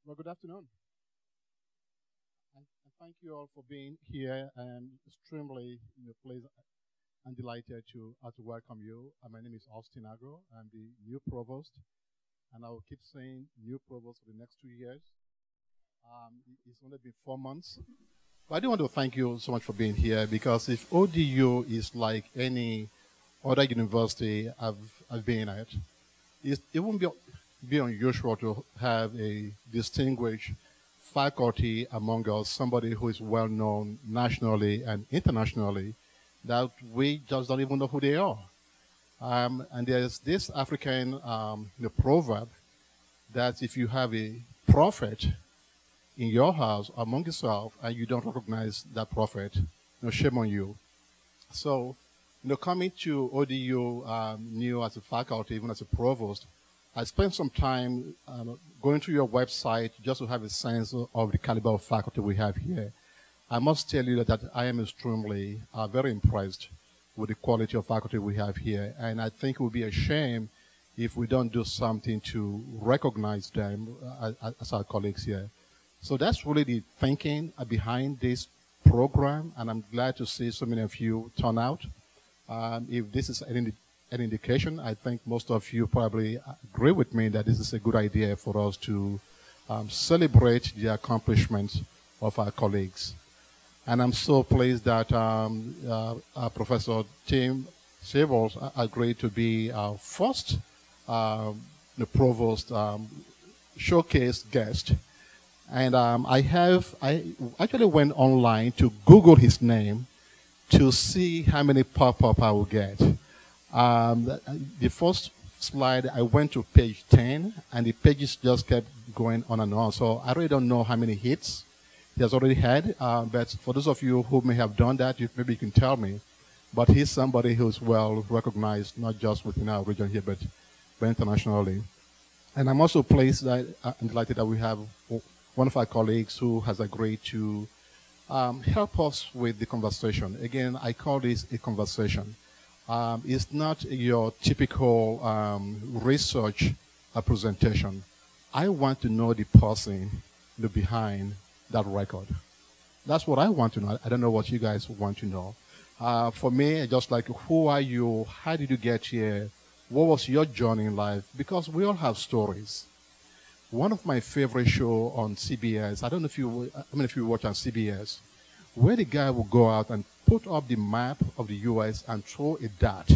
Well, good afternoon. And thank you all for being here. I'm extremely pleased and delighted to welcome you. My name is Austin Agro. I'm the new provost, and I will keep saying new provost for the next 2 years. It's only been 4 months. But I do want to thank you so much for being here because if ODU is like any other university I've been at, it won't be unusual to have a distinguished faculty among us, somebody who is well known nationally and internationally, that we just don't even know who they are. And there's this African proverb that if you have a prophet in your house among yourself and you don't recognize that prophet, shame on you. So, coming to ODU new as a faculty, even as a provost, I spent some time going through your website just to have a sense of the caliber of faculty we have here. I must tell you that I am extremely very impressed with the quality of faculty we have here, and I think it would be a shame if we don't do something to recognize them as our colleagues here. So that's really the thinking behind this program, and I'm glad to see so many of you turn out. If this is an indication, I think most of you probably agree with me that this is a good idea for us to celebrate the accomplishments of our colleagues. And I'm so pleased that Professor Tim Seibles agreed to be our first the provost showcase guest. And I actually went online to Google his name to see how many pop-up I will get. The first slide, I went to page 10, and the pages just kept going on and on. So I really don't know how many hits he has already had. But for those of you who may have done that, maybe you can tell me. But he's somebody who's well recognized, not just within our region here, but internationally. And I'm also pleased that I'm delighted that we have one of our colleagues who has agreed to help us with the conversation. Again, I call this a conversation. It's not your typical research presentation. I want to know the person behind that record. That's what I want to know. I don't know what you guys want to know. For me, just like, who are you? How did you get here? What was your journey in life? Because we all have stories. One of my favorite shows on CBS, I don't know if you watch on CBS, where the guy will go out and put up the map of the US and throw a dart.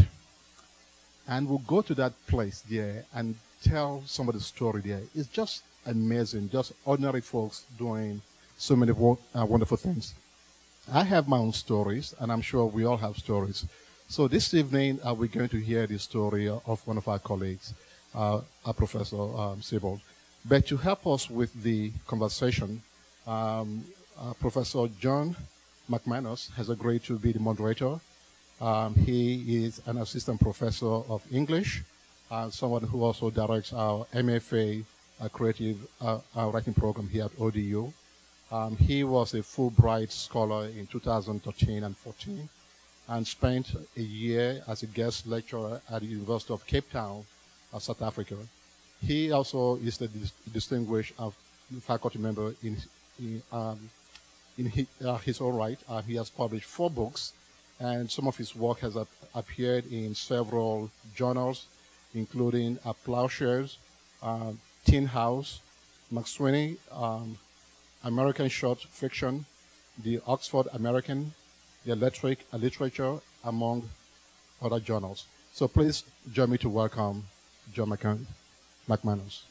And we'll go to that place there and tell somebody's story there. It's just amazing, just ordinary folks doing so many wonderful things. I have my own stories, and I'm sure we all have stories. So this evening, we're going to hear the story of one of our colleagues, Professor Seibles. But to help us with the conversation, Professor John Mcmanus has agreed to be the moderator. He is an assistant professor of English, someone who also directs our MFA creative writing program here at ODU. He was a Fulbright scholar in 2013 and 14 and spent a year as a guest lecturer at the University of Cape Town, South Africa. He also is the distinguished faculty member in his own right. He has published 4 books, and some of his work has appeared in several journals, including Plowshares, Tin House, McSweeney, American Short Fiction, the Oxford American, the Electric Literature, among other journals. So please join me to welcome John Mcmanus.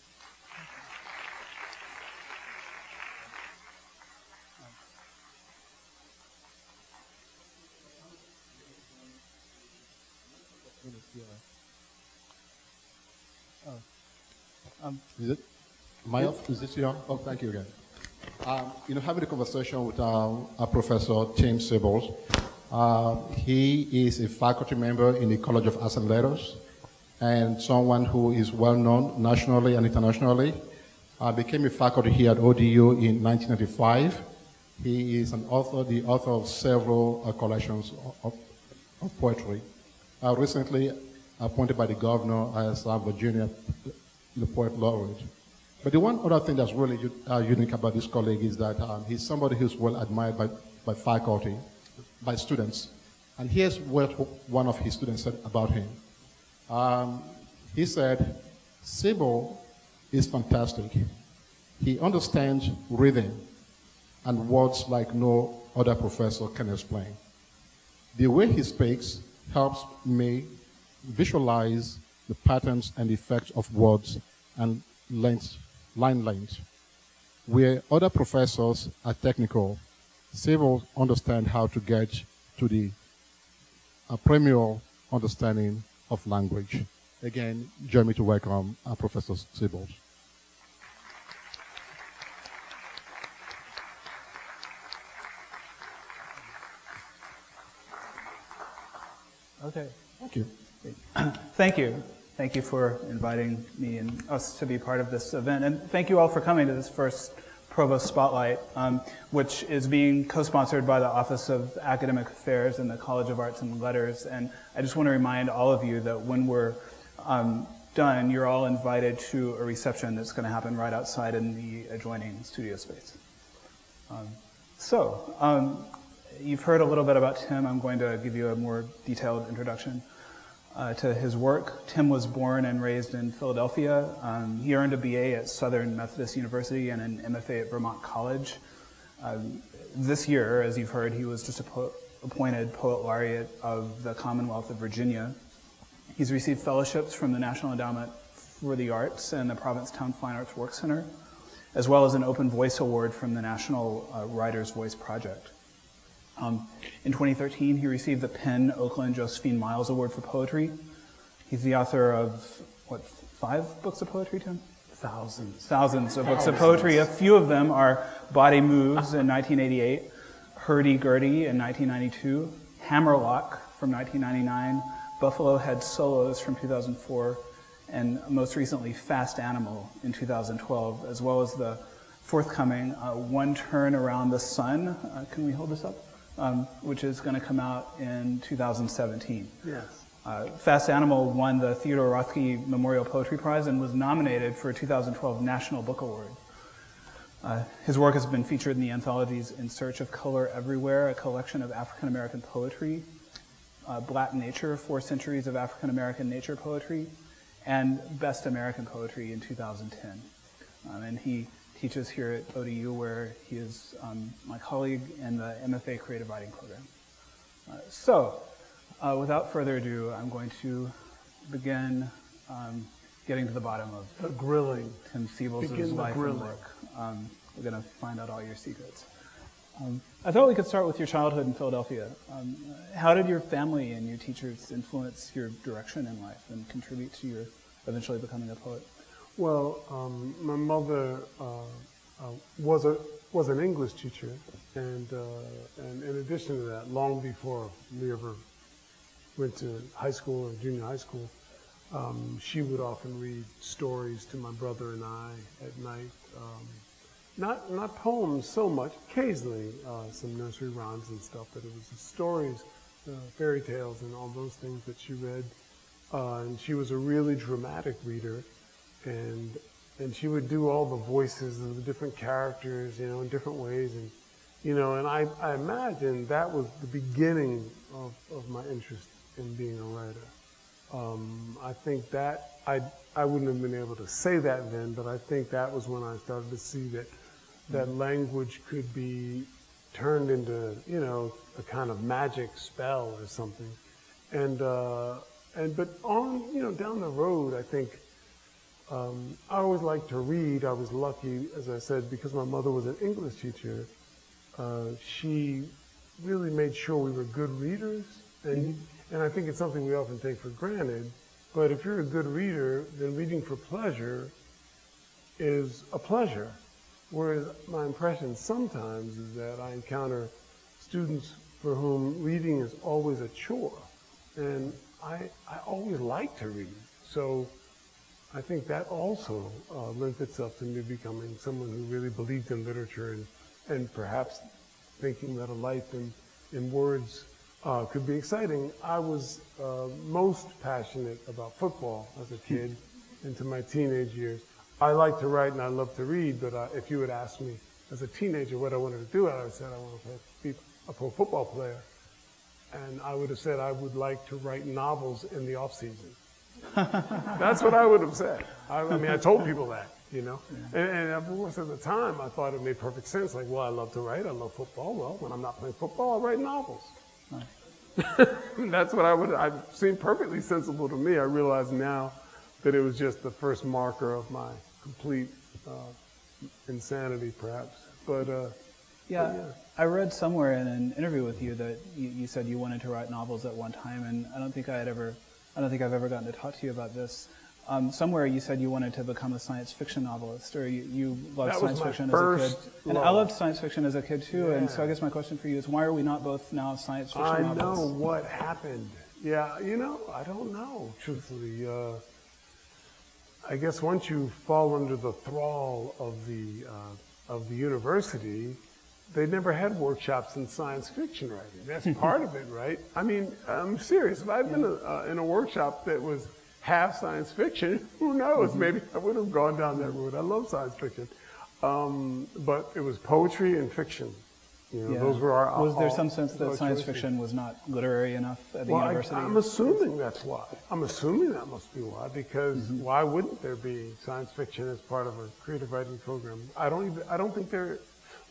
Is this you on? Oh, thank you again. Having a conversation with our Professor Tim Seibles. He is a faculty member in the College of Arts and Letters, and someone who is well known nationally and internationally. Became a faculty here at ODU in 1995. He is the author of several collections of poetry. Recently appointed by the governor as Virginia Poet Laureate. But the one other thing that's really unique about this colleague is that he's somebody who's well admired by faculty, by students. And here's what one of his students said about him. He said, Seibles is fantastic. He understands rhythm and words like no other professor can explain. The way he speaks helps me visualize the patterns and effects of words and line length. Where other professors are technical, Seibles understand how to get to the primal understanding of language. Again, join me to welcome Professor Seibles. Okay. Thank you. Thank you. Thank you for inviting me and us to be part of this event. And thank you all for coming to this first Provost Spotlight, which is being co-sponsored by the Office of Academic Affairs and the College of Arts and Letters. And I just want to remind all of you that when we're done, you're all invited to a reception that's going to happen right outside in the adjoining studio space. You've heard a little bit about Tim. I'm going to give you a more detailed introduction to his work. Tim was born and raised in Philadelphia. He earned a BA at Southern Methodist University and an MFA at Vermont College. This year, as you've heard, he was just appointed Poet Laureate of the Commonwealth of Virginia. He's received fellowships from the National Endowment for the Arts and the Provincetown Fine Arts Work Center, as well as an Open Voice Award from the National Writer's Voice Project. In 2013, he received the Penn Oakland Josephine Miles Award for Poetry. He's the author of, what, 5 books of poetry, Tim? Thousands of books of poetry. A few of them are Body Moves in 1988, Hurdy-Gurdy in 1992, Hammerlock from 1999, Buffalo Head Solos from 2004, and most recently Fast Animal in 2012, as well as the forthcoming One Turn Around the Sun. Can we hold this up? Which is going to come out in 2017. Yes. Fast Animal won the Theodore Rothke Memorial Poetry Prize and was nominated for a 2012 National Book Award. His work has been featured in the anthologies In Search of Color Everywhere, a collection of African American poetry, Black Nature, 4 Centuries of African American Nature Poetry, and Best American Poetry in 2010. And he teaches here at ODU, where he is my colleague in the MFA Creative Writing program. Without further ado, I'm going to begin getting to the bottom of the grilling. Tim Seibles' life and work. We're going to find out all your secrets. I thought we could start with your childhood in Philadelphia. How did your family and your teachers influence your direction in life and contribute to your eventually becoming a poet? Well, my mother was an English teacher, and in addition to that, long before we ever went to high school or junior high school, she would often read stories to my brother and I at night. Not poems so much, occasionally some nursery rhymes and stuff, but it was the stories, fairy tales and all those things that she read. And she was a really dramatic reader, and she would do all the voices of the different characters, you know, in different ways. And, you know, and I imagine that was the beginning of my interest in being a writer. I think that I wouldn't have been able to say that then, but I think that was when I started to see that language could be turned into, you know, a kind of magic spell or something. But on, you know, down the road, I think I always liked to read. I was lucky, as I said, because my mother was an English teacher. She really made sure we were good readers, and I think it's something we often take for granted. But if you're a good reader, then reading for pleasure is a pleasure. Whereas my impression sometimes is that I encounter students for whom reading is always a chore. And I always like to read. So I think that also lent itself to me becoming someone who really believed in literature and perhaps thinking that a life in words could be exciting. I was most passionate about football as a kid into my teenage years. I like to write and I love to read, but if you had asked me as a teenager what I wanted to do, I would have said I want to be a pro football player. And I would have said I would like to write novels in the off season. That's what I would have said. I mean, I told people that, you know. And of course, at the time, I thought it made perfect sense. Like, well, I love to write. I love football. Well, when I'm not playing football, I write novels. That's what it seemed perfectly sensible to me. I realize now that it was just the first marker of my complete insanity, perhaps. But yeah, I read somewhere in an interview with you that you said you wanted to write novels at one time, and I don't think I've ever gotten to talk to you about this. Somewhere you said you wanted to become a science fiction novelist, or you loved science fiction as a kid. And I loved science fiction as a kid too, and so I guess my question for you is, why are we not both now science fiction novelists? I know what happened. Yeah, you know, I don't know, truthfully. I guess once you fall under the thrall of the university, they never had workshops in science fiction writing. That's part of it, right? I mean, I'm serious. If I'd been in a workshop that was half science fiction, who knows? Maybe I would have gone down that road. I love science fiction. But it was poetry and fiction. You know, those were our. Was there some sense that science fiction was not literary enough at the university? I'm assuming that's why. I'm assuming that must be why, because why wouldn't there be science fiction as part of a creative writing program? I don't think there.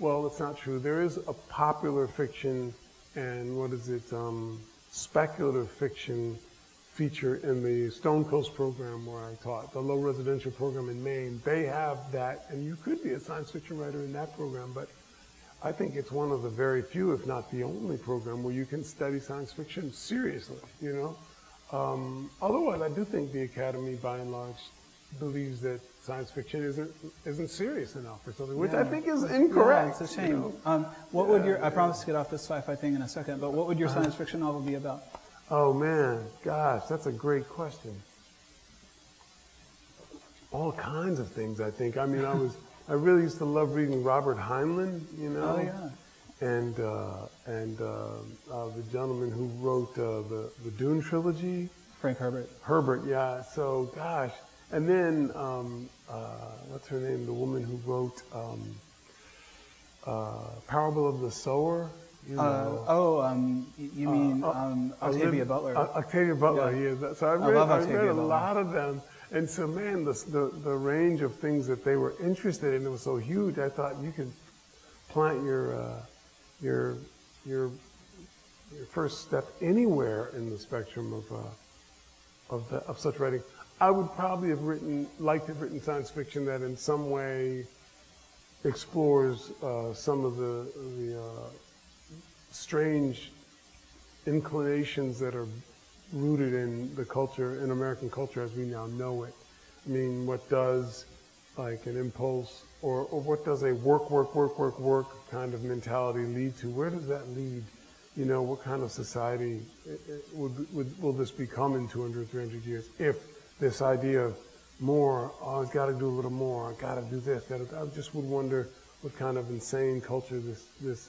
Well, it's not true. There is a popular fiction and speculative fiction feature in the Stone Coast program where I taught, the low residential program in Maine. They have that, and you could be a science fiction writer in that program, but I think it's one of the very few, if not the only program where you can study science fiction seriously, you know? Otherwise, I do think the Academy, by and large, believes that science fiction isn't serious enough or something, which I think is incorrect. Yeah, it's a shame. You know? What would I promise to get off this sci-fi thing in a second, but what would your science fiction novel be about? Oh man, gosh, that's a great question. All kinds of things, I think. I mean, I really used to love reading Robert Heinlein, you know? Oh yeah. And the gentleman who wrote the Dune trilogy. Frank Herbert. Herbert, yeah. So, gosh. And then, what's her name? The woman who wrote Parable of the Sower. You know. You mean Octavia Butler? Octavia Butler, yeah. So I read a lot of them. And so, man, the range of things that they were interested in, it was so huge. I thought you could plant your first step anywhere in the spectrum of such writing. I would probably have liked to have written science fiction that in some way explores some of the strange inclinations that are rooted in the culture, in American culture as we now know it. I mean, what does like an impulse or what does a work kind of mentality lead to? Where does that lead? You know, what kind of society will this become in 200, 300 years if this idea of more, I've got to do a little more, I've got to do this, I just would wonder what kind of insane culture this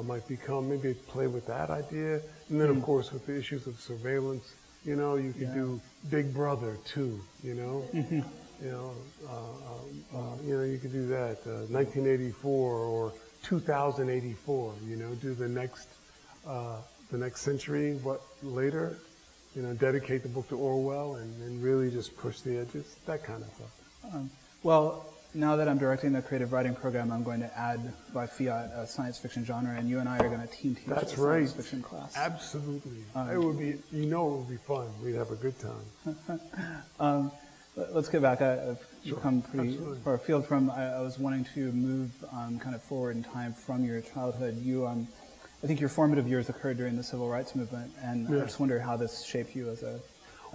might become. Maybe play with that idea. And then, of course, with the issues of surveillance, you know, you could do Big Brother too, you know. You know, you could do that, 1984 or 2084, you know, do the next century, what later, you know, dedicate the book to Orwell and really just push the edges, that kind of stuff. Well, now that I'm directing the creative writing program, I'm going to add by fiat a science fiction genre, and you and I are going to team teach a science fiction class. Absolutely. It would be, you know, it would be fun. We'd have a good time. Let's get back. I've come pretty far afield from. I was wanting to move kind of forward in time from your childhood. I think your formative years occurred during the civil rights movement, and I just wonder how this shaped you as a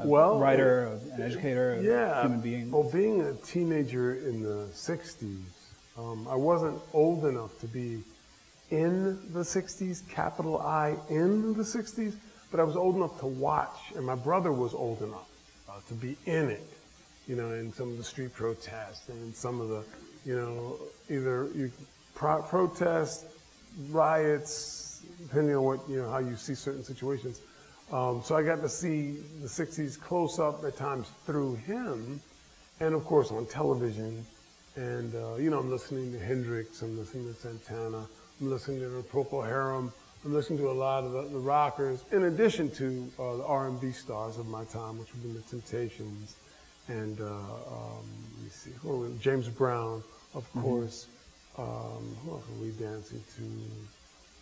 writer, an educator, a human being. Well, being a teenager in the 60s, I wasn't old enough to be in the 60s, capital I, in the 60s, but I was old enough to watch, and my brother was old enough to be in it, you know, in some of the street protests and in some of the, you know, either protests, riots, depending on what, you know, how you see certain situations. So I got to see the 60s close up at times through him, and of course on television. And, you know, I'm listening to Hendrix, I'm listening to Santana, I'm listening to the Procol Harum, I'm listening to a lot of the rockers, in addition to the R&B stars of my time, which would be the Temptations, and let me see, James Brown, of course. Who else were we dancing to?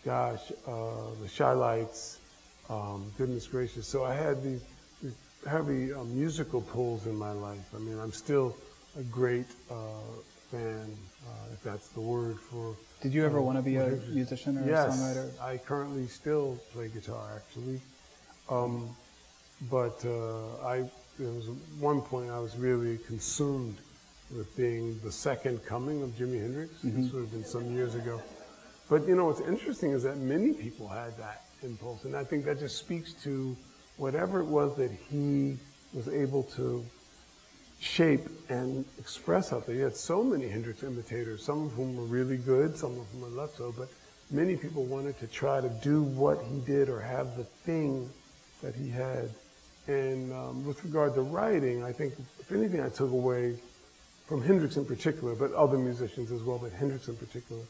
Gosh, the Shy Lights, goodness gracious. So I had these heavy musical pulls in my life. I mean, I'm still a great fan, if that's the word for... Did you ever want to be a musician or a songwriter? Yes, I currently still play guitar, actually. But there was one point I was really consumed with being the second coming of Jimi Hendrix. This would have been some years ago. But, you know, what's interesting is that many people had that impulse, and I think that just speaks to whatever it was that he was able to shape and express out there. You had so many Hendrix imitators, some of whom were really good, some of whom were less so, but many people wanted to try to do what he did or have the thing that he had. And with regard to writing, I think, if anything I took away from Hendrix in particular, but other musicians as well, but Hendrix in particular,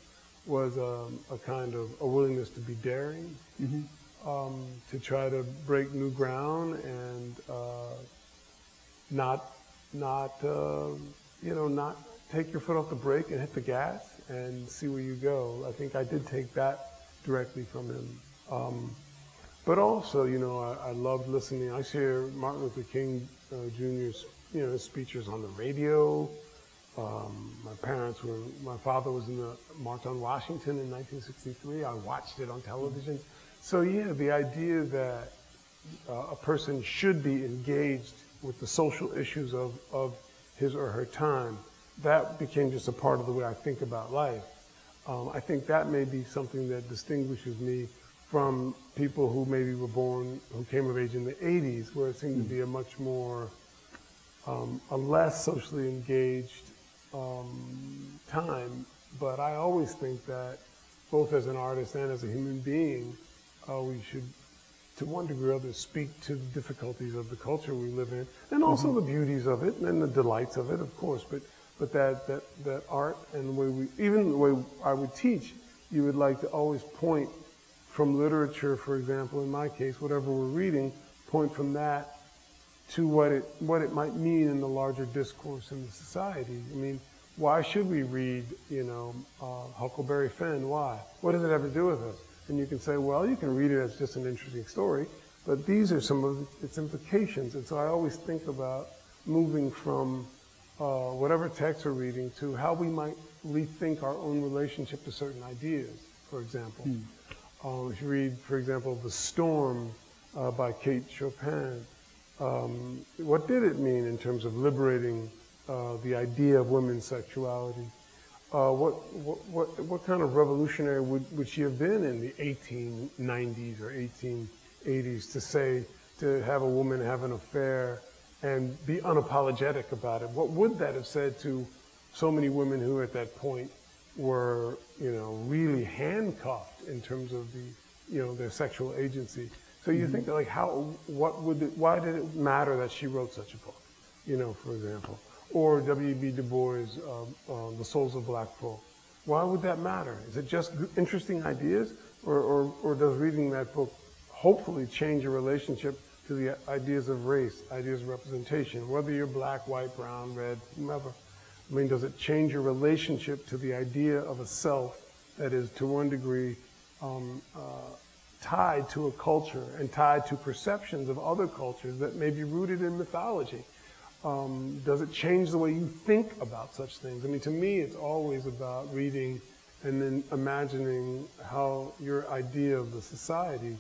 was a kind of a willingness to be daring, to try to break new ground and not take your foot off the brake and hit the gas and see where you go. I think I did take that directly from him. But also, you know, I loved listening. I hear Martin Luther King Jr.'s, you know, his speeches on the radio. My father was in the March on Washington in 1963. I watched it on television. So yeah, the idea that a person should be engaged with the social issues of his or her time, that became just a part of the way I think about life. I think that may be something that distinguishes me from people who maybe were born, who came of age in the 80s, where it seemed to be a much more, a less socially engaged time. But I always think that both as an artist and as a human being, we should, to one degree or other, speak to the difficulties of the culture we live in, and also the beauties of it and the delights of it, of course. But that art and the way even the way I would teach, you would like to always point from literature, for example, in my case, whatever we're reading, point from that to what it might mean in the larger discourse in the society. I mean, why should we read, you know, Huckleberry Finn? Why? What does it have to do with us? And you can say, well, you can read it as just an interesting story, but these are some of its implications. And so I always think about moving from whatever text we're reading to how we might rethink our own relationship to certain ideas, for example. If you read, for example, The Storm by Kate Chopin, what did it mean in terms of liberating the idea of women's sexuality? What kind of revolutionary would she have been in the 1890s or 1880s to say, to have a woman have an affair and be unapologetic about it? What would that have said to so many women who at that point were, you know, really handcuffed in terms of the, you know, their sexual agency? So you think, like, why did it matter that she wrote such a book, you know, for example? Or W.E.B. Du Bois, The Souls of Black Folk. Why would that matter? Is it just interesting ideas? Or does reading that book hopefully change your relationship to the ideas of race, ideas of representation, whether you're black, white, brown, red, whomever? I mean, does it change your relationship to the idea of a self that is, to one degree, tied to a culture and tied to perceptions of other cultures that may be rooted in mythology? Does it change the way you think about such things? I mean, to me, it's always about reading and then imagining how your idea of the society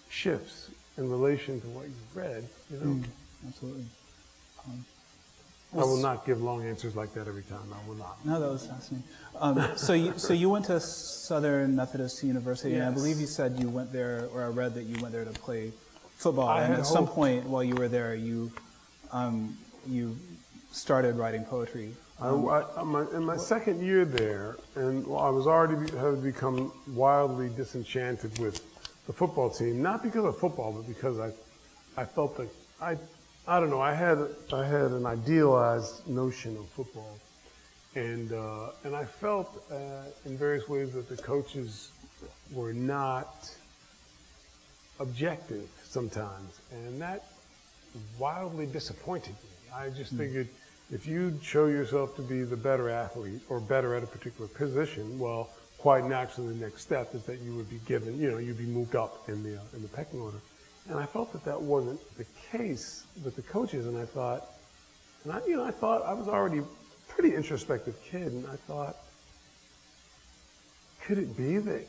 shifts in relation to what you've read, you know? Absolutely. I will not give long answers like that every time. I will not. No, that was fascinating. So you went to Southern Methodist University, Yes. and I believe you said you went there, or I read that you went there to play football. I And had at some hoped. point while you were there, you started writing poetry. In my second year there, and I was already had become wildly disenchanted with the football team, not because of football, but because I felt that I don't know. I had an idealized notion of football, and I felt in various ways that the coaches were not objective sometimes, and that wildly disappointed me. I just figured if you show yourself to be the better athlete or better at a particular position, well, quite naturally the next step is that you would be given, you'd be moved up in the pecking order. And I felt that that wasn't the case with the coaches, and I thought, I thought I was already a pretty introspective kid, and I thought, could it be that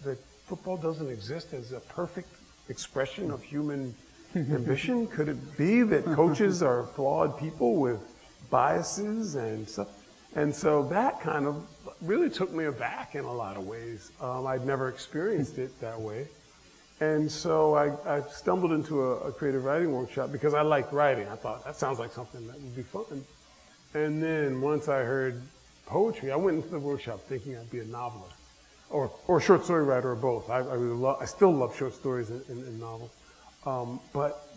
that football doesn't exist as a perfect expression of human ambition? Could it be that coaches are flawed people with biases and stuff? And so that kind of really took me aback in a lot of ways. I'd never experienced it that way. And so I stumbled into a creative writing workshop because I liked writing. I thought, that sounds like something that would be fun. And then once I heard poetry, I went into the workshop thinking I'd be a novelist or short story writer or both. I still love short stories and novels. But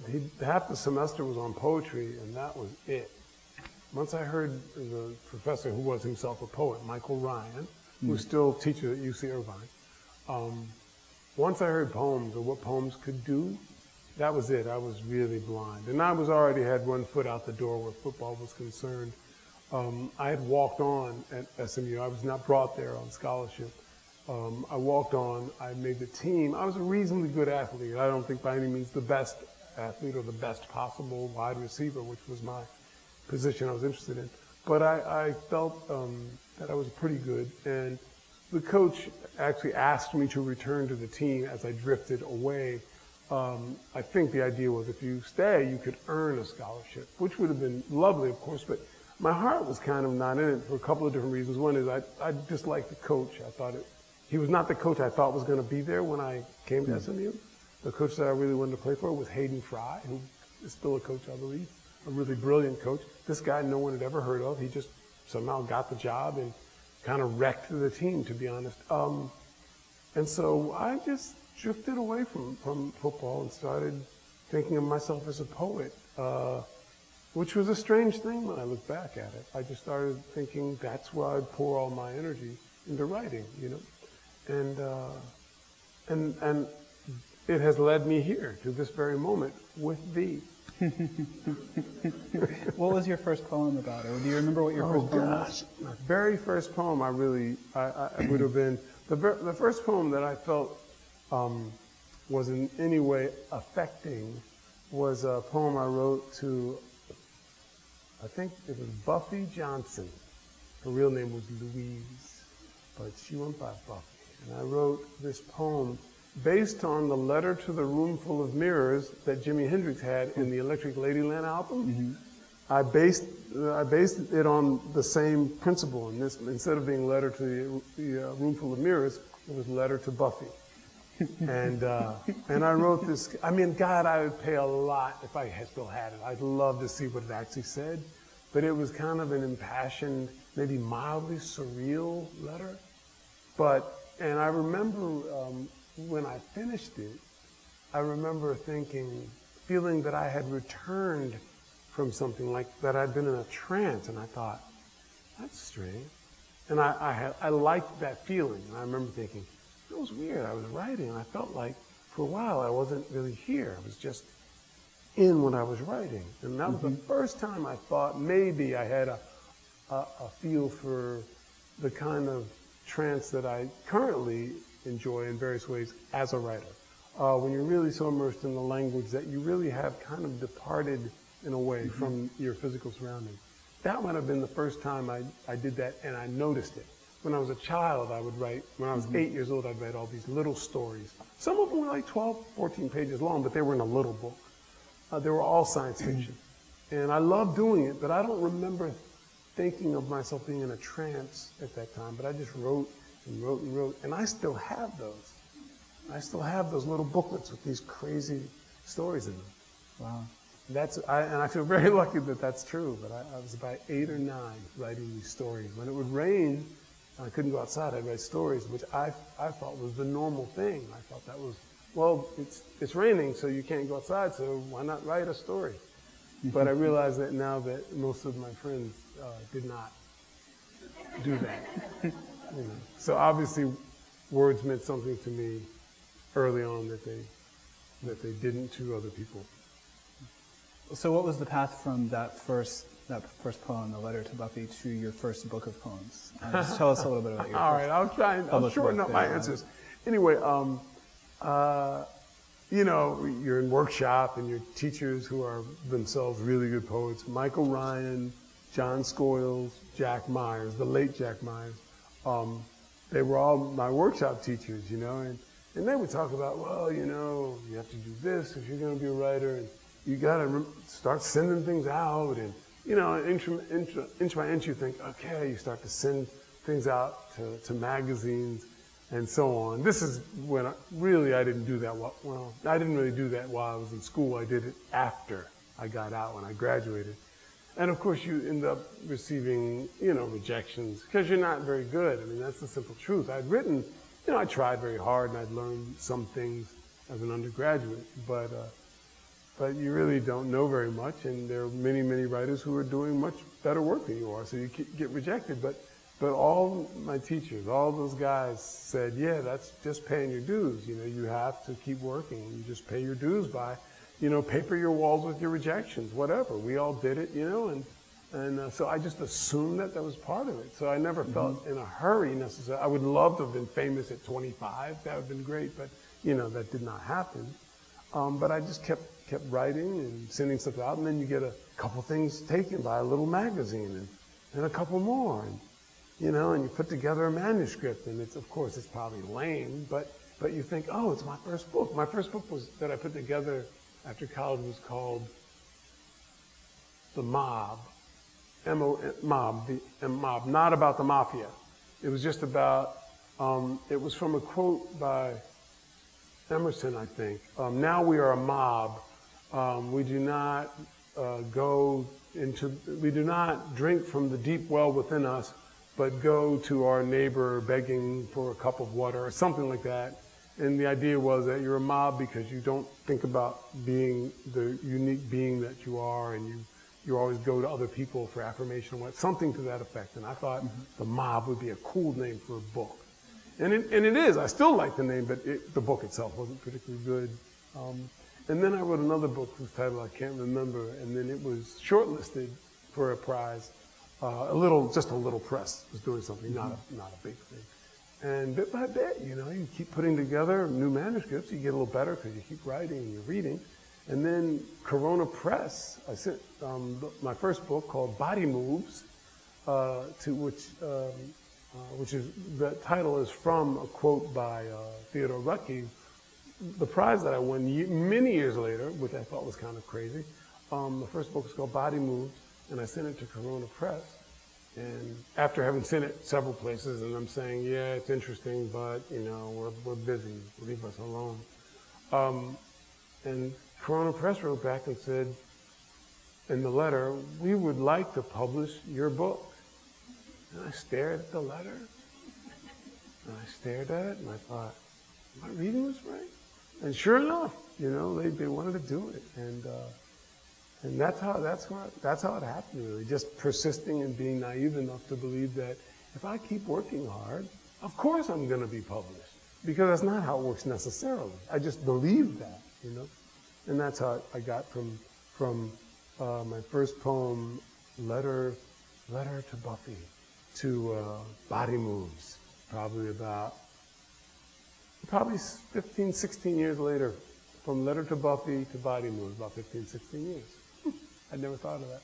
half the semester was on poetry, and that was it. Once I heard the professor, who was himself a poet, Michael Ryan, who's still a teacher at UC Irvine, once I heard poems or what poems could do, that was it. I was really blind. And I was already had one foot out the door where football was concerned. I had walked on at SMU. I was not brought there on scholarship. I walked on, I made the team. I was a reasonably good athlete. I don't think by any means the best athlete or the best possible wide receiver, which was my position I was interested in. But I felt that I was pretty good. And the coach actually asked me to return to the team as I drifted away. I think the idea was if you stay, you could earn a scholarship, which would have been lovely, of course, but my heart was kind of not in it for a couple of different reasons. One is I disliked the coach. I thought he was not the coach I thought was going to be there when I came to SMU. The coach that I really wanted to play for was Hayden Fry, who is still a coach, I believe, a really brilliant coach. This guy no one had ever heard of. He just somehow got the job and kind of wrecked the team, to be honest. And so I just drifted away from football and started thinking of myself as a poet, which was a strange thing when I look back at it. I just started thinking that's where I'd pour all my energy into writing, and it has led me here to this very moment with thee. What was your first poem about? Or do you remember what your first poem was? My very first poem, I would have been, the first poem that I felt was in any way affecting was a poem I wrote to, I think it was Buffy Johnson. Her real name was Louise, but she went by Buffy. And I wrote this poem based on the Letter to the Room Full of Mirrors that Jimi Hendrix had in the Electric Ladyland album. I based it on the same principle. And this, instead of being Letter to the Room Full of Mirrors, it was Letter to Buffy. And I wrote this. I mean, God, I would pay a lot if I still had it. I'd love to see what it actually said. But it was kind of an impassioned, maybe mildly surreal letter. And I remember when I finished it, I remember feeling that I had returned from something like that. I'd been in a trance, and I thought, that's strange. And I liked that feeling. And I remember thinking, it was weird. I was writing, and I felt like for a while I wasn't really here. I was just in what I was writing. And that was the first time I thought maybe I had a feel for the kind of trance that I currently enjoy in various ways as a writer. When you're really so immersed in the language that you really have kind of departed in a way from your physical surroundings. That might have been the first time I did that, and I noticed it. When I was a child, I would write, when I was 8 years old, I'd write all these little stories. Some of them were like 12, 14 pages long, but they were in a little book. They were all science fiction. And I loved doing it, but I don't remember thinking of myself being in a trance at that time, but I just wrote and wrote and wrote, and I still have those. I still have those little booklets with these crazy stories in them. Wow. And I feel very lucky that that's true, but I was about 8 or 9 writing these stories. When it would rain, and I couldn't go outside, I'd write stories, which I thought was the normal thing. I thought that was, well, it's raining, so you can't go outside, so why not write a story? But I realize that now that most of my friends did not do that. You know. So obviously, words meant something to me early on that they didn't to other people. So what was the path from that first poem, The Letter to Buffy, to your first book of poems? Just tell us a little bit about your All right, I'll try and I'll shorten up my answers. Anyway, you know, you're in workshop and your teachers who are themselves really good poets, Michael Ryan, John Scoyles, Jack Myers, the late Jack Myers, they were all my workshop teachers, you know, and they would talk about, well, you know, you have to do this if you're going to be a writer, and you got to start sending things out, and, you know, inch by inch you think, okay, you start to send things out to magazines and so on. This is when I didn't do that well. I didn't really do that while I was in school. I did it after I got out, when I graduated. And of course you end up receiving, you know, rejections because you're not very good. I mean, that's the simple truth. I'd written, you know, I tried very hard and I'd learned some things as an undergraduate, but you really don't know very much, and there are many, many writers who are doing much better work than you are, so you get rejected. But all my teachers, all those guys said, yeah, that's just paying your dues. You know, you have to keep working. You just pay your dues by, you know, paper your walls with your rejections, whatever. We all did it, you know, and so I just assumed that was part of it. So I never felt in a hurry necessarily. I would love to have been famous at 25. That would have been great, but, you know, that did not happen. But I just kept writing and sending stuff out, and then you get a couple things taken by a little magazine, and a couple more, and, you know, and you put together a manuscript, and of course it's probably lame, but you think, oh, it's my first book. My first book that I put together after college was called The Mob, Mob, not about the mafia. It was just about, it was from a quote by Emerson, I think. Now we are a mob. We do not we do not drink from the deep well within us, but go to our neighbor begging for a cup of water or something like that. And the idea was that you're a mob because you don't think about being the unique being that you are, and you always go to other people for affirmation, or something to that effect. And I thought the mob would be a cool name for a book. And it is. I still like the name, but the book itself wasn't particularly good. And then I wrote another book whose title I can't remember, and then it was shortlisted for a prize. Just a little press was doing something, not a big thing. And bit by bit, you know, you keep putting together new manuscripts, you get a little better because you keep writing and you're reading. And then Corona Press, I sent my first book called Body Moves, which is, the title is from a quote by Theodore Ruttke. The prize that I won many years later, which I thought was kind of crazy. The first book is called Body Moves, and I sent it to Corona Press. And after having sent it several places, and I'm saying, yeah, it's interesting, but, you know, we're busy, leave us alone. And Corona Press wrote back and said, in the letter, we would like to publish your book. And I stared at the letter, and I stared at it, and I thought, am I reading this right? And sure enough, you know, they wanted to do it, and that's how it happened, really. Just persisting and being naive enough to believe that if I keep working hard, of course I'm going to be published, because that's not how it works necessarily. I just believed that, you know, and that's how I got from my first poem, Letter to Buffy, to Body Moves, probably 15, 16 years later. From Letter to Buffy to Body Moves, about 15, 16 years. I'd never thought of that.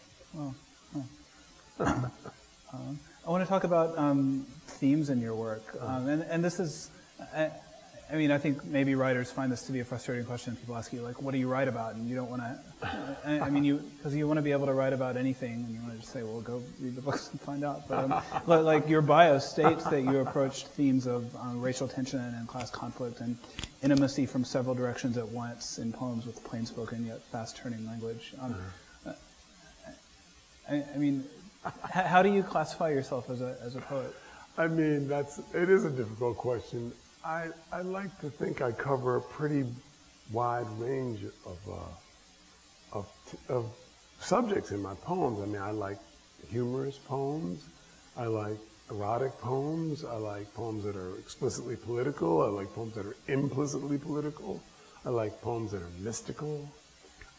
Oh. I want to talk about themes in your work. And this is, I mean, I think maybe writers find this to be a frustrating question. People ask you, like, what do you write about? And you don't want to, I mean, because you want to be able to write about anything, and you want to just say, well, go read the books and find out. But like your bio states that you approached themes of racial tension and class conflict and intimacy from several directions at once in poems with plain-spoken yet fast-turning language. I mean, how do you classify yourself as a poet? I mean, it is a difficult question. I like to think I cover a pretty wide range of subjects in my poems. I mean, I like humorous poems. I like erotic poems. I like poems that are explicitly political. I like poems that are implicitly political. I like poems that are mystical.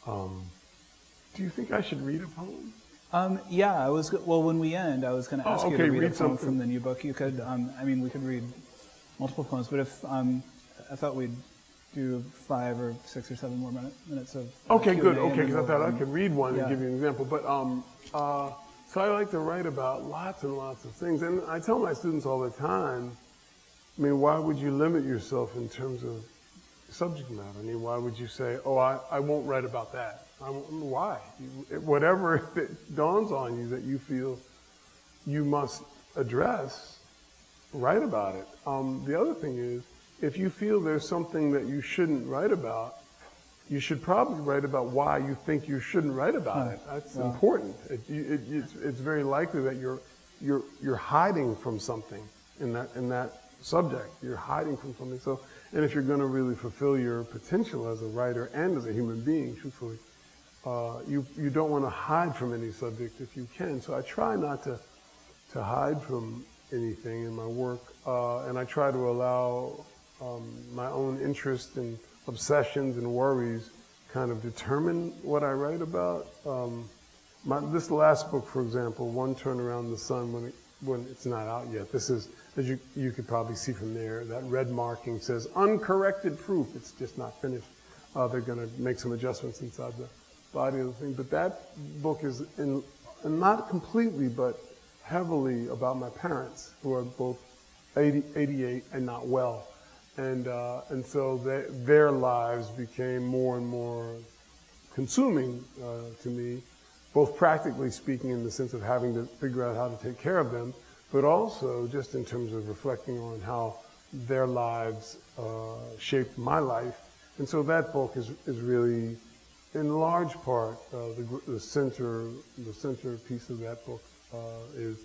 Do you think I should read a poem? Yeah, well, when we end, I was going to ask you to read a poem something from the new book. You could, I mean, we could read multiple poems, but if, I thought we'd do 5 or 6 or 7 more minutes of Okay, good. Q&A, Okay, because I thought I could read one yeah. and give you an example. But so I like to write about lots and lots of things, and I tell my students all the time. I mean, why would you limit yourself in terms of subject matter? I mean, why would you say, "Oh, I won't write about that"? Why? Whatever that dawns on you that you feel you must address, write about it. The other thing is, if you feel there's something that you shouldn't write about, you should probably write about why you think you shouldn't write about it. That's important. It's very likely that you're hiding from something in that subject. You're hiding from something. So, and if you're going to really fulfill your potential as a writer and as a human being, truthfully, you don't want to hide from any subject if you can. So I try not to hide from anything in my work, and I try to allow my own interest and obsessions and worries kind of determine what I write about. This last book, for example, One Turn Around the Sun, when it's not out yet, this is, as you could probably see from there, that red marking says uncorrected proof. It's just not finished. They're going to make some adjustments inside the body of the thing. But that book is and not completely, but heavily about my parents, who are both 88 and not well. And so their lives became more and more consuming to me, both practically speaking in the sense of having to figure out how to take care of them, but also just in terms of reflecting on how their lives shaped my life. And so that book is really, in large part, the center piece of that book is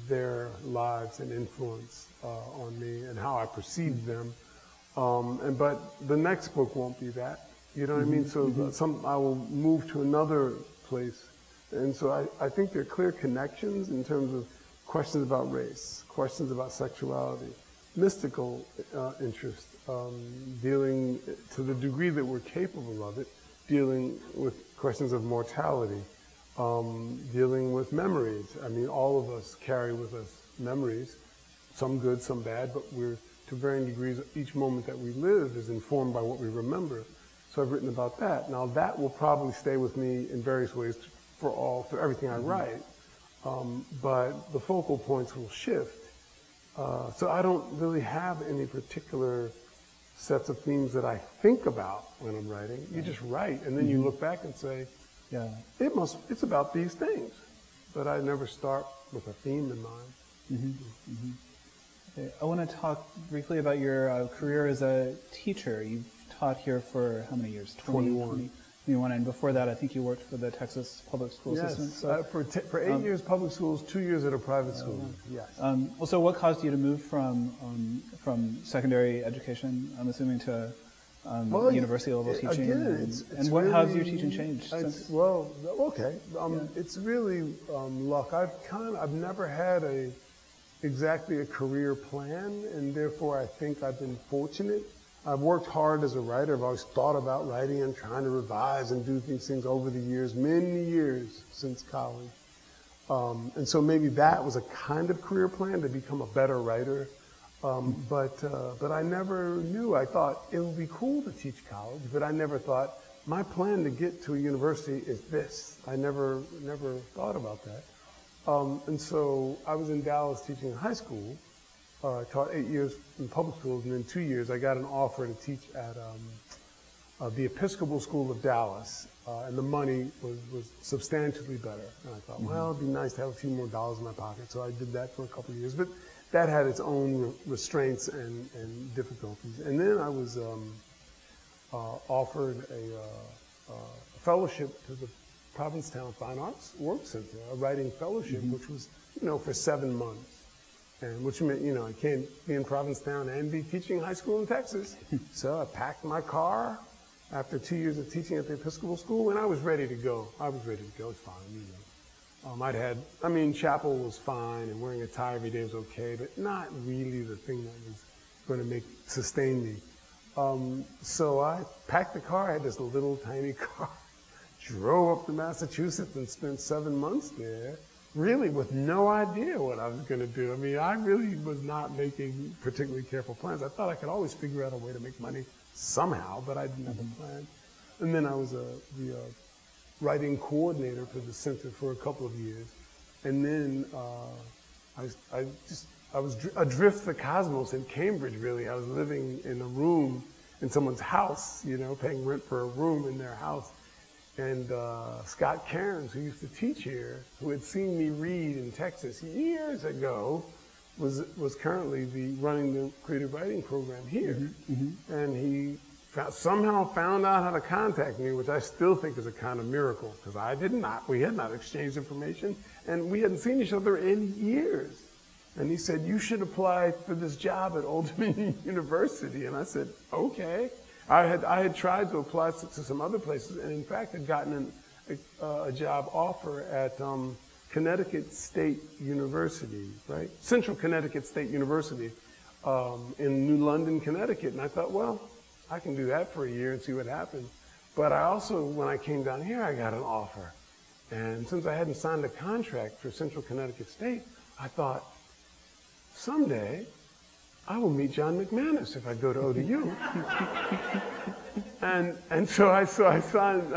their lives and influence on me and how I perceived them. But the next book won't be that. You know what I mean? So I will move to another place. And so I think there are clear connections in terms of questions about race, questions about sexuality, mystical interest, dealing, to the degree that we're capable of it, dealing with questions of mortality, dealing with memories. I mean, all of us carry with us memories, some good, some bad, but we're, to varying degrees, each moment that we live is informed by what we remember. So I've written about that. Now that will probably stay with me in various ways for everything I write, but the focal points will shift. So I don't really have any particular sets of themes that I think about when I'm writing. You just write, and then you look back and say, it's about these things. But I never start with a theme in mind. Okay. I want to talk briefly about your career as a teacher. You've taught here for how many years? 21. 21, and before that I think you worked for the Texas public school system. So, for 8 years public schools, 2 years at a private school. Yes. Also, what caused you to move from secondary education, I'm assuming, to university level teaching? Again, how's your teaching changed since? Well, okay. It's really luck. I've never had exactly a career plan, and therefore I think I've been fortunate. I've worked hard as a writer. I've always thought about writing and trying to revise and do these things over the years, many years since college. And so maybe that was a kind of career plan, to become a better writer. But I never knew. I thought it would be cool to teach college, but I never thought my plan to get to a university is this. I never thought about that. And so I was in Dallas teaching in high school. I taught 8 years in public schools, and in 2 years I got an offer to teach at the Episcopal School of Dallas, and the money was substantially better. And I thought, well, it'd be nice to have a few more dollars in my pocket, so I did that for a couple of years. But that had its own restraints and difficulties. And then I was offered a fellowship to the Provincetown Fine Arts Work Center, a writing fellowship, which was, for 7 months. And which meant, I can't be in Provincetown and be teaching high school in Texas. So I packed my car after 2 years of teaching at the Episcopal school, and I was ready to go. I was ready to go. It's fine, you know. Chapel was fine, and wearing a tie every day was okay, but not really the thing that was going to sustain me. So I packed the car. I had this little tiny car, drove up to Massachusetts and spent 7 months there, really with no idea what I was going to do. I mean, I really was not making particularly careful plans. I thought I could always figure out a way to make money somehow, but I didn't have a plan. And then I was the writing coordinator for the center for a couple of years. And then I was adrift the cosmos in Cambridge, really. I was living in a room in someone's house, you know, paying rent for a room in their house. And Scott Cairns, who used to teach here, who had seen me read in Texas years ago, was currently running the creative writing program here. And he somehow found out how to contact me, which I still think is a kind of miracle, because we had not exchanged information, and we hadn't seen each other in years. And he said, "You should apply for this job at Old Dominion University." And I said, "Okay." I had tried to apply to some other places, and in fact had gotten a job offer at Connecticut State University, right? Central Connecticut State University in New London, Connecticut. And I thought, well, I can do that for a year and see what happens. But I also, when I came down here, I got an offer. And since I hadn't signed a contract for Central Connecticut State, I thought, someday I will meet John Mcmanus if I go to ODU. and so I signed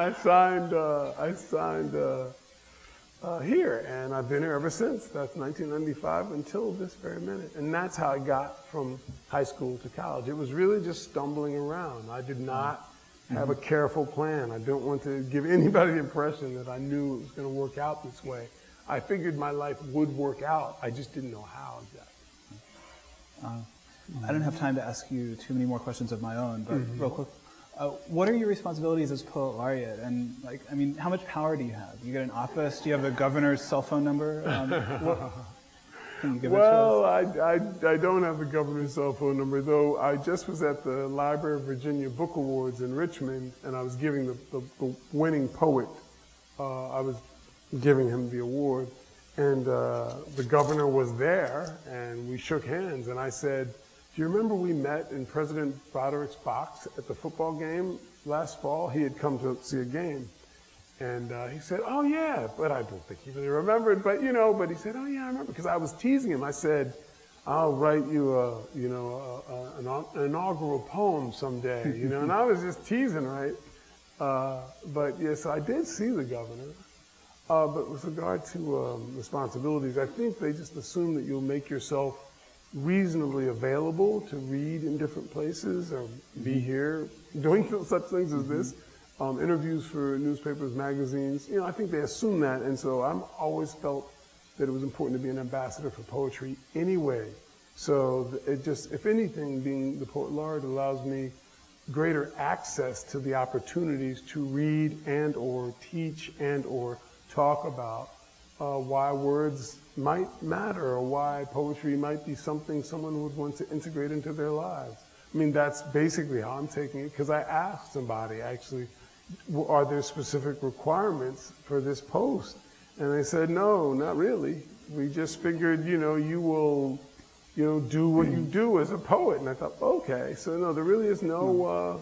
here, and I've been here ever since. That's 1995 until this very minute. And that's how I got from high school to college. It was really just stumbling around. I did not have a careful plan. I don't want to give anybody the impression that I knew it was going to work out this way. I figured my life would work out. I just didn't know how exactly. I don't have time to ask you too many more questions of my own, but real quick, what are your responsibilities as Poet Laureate? And how much power do you have? You get an office? Do you have the governor's cell phone number? Can you give it to us? I don't have the governor's cell phone number, though I just was at the Library of Virginia Book Awards in Richmond, and I was giving the winning poet, I was giving him the award. And the governor was there, and we shook hands, and I said, "Do you remember we met in President Broderick's box at the football game last fall?" He had come to see a game. And he said, "Oh, yeah," but I don't think he really remembered. But, but he said, "Oh, yeah, I remember," because I was teasing him. I said, "I'll write you an inaugural poem someday," and I was just teasing, right? But, yes, I did see the governor. But with regard to responsibilities, I think they just assume that you'll make yourself reasonably available to read in different places or be here doing such things as this, interviews for newspapers, magazines. I think they assume that, and so I've always felt that it was important to be an ambassador for poetry anyway. So it just, if anything, being the Poet Laureate allows me greater access to the opportunities to read and or teach and or talk about why words might matter or why poetry might be something someone would want to integrate into their lives. That's basically how I'm taking it, because I asked somebody, actually, are there specific requirements for this post? And they said, no, not really. We just figured, you will, do what you do as a poet. And I thought, okay, so no, there really is no,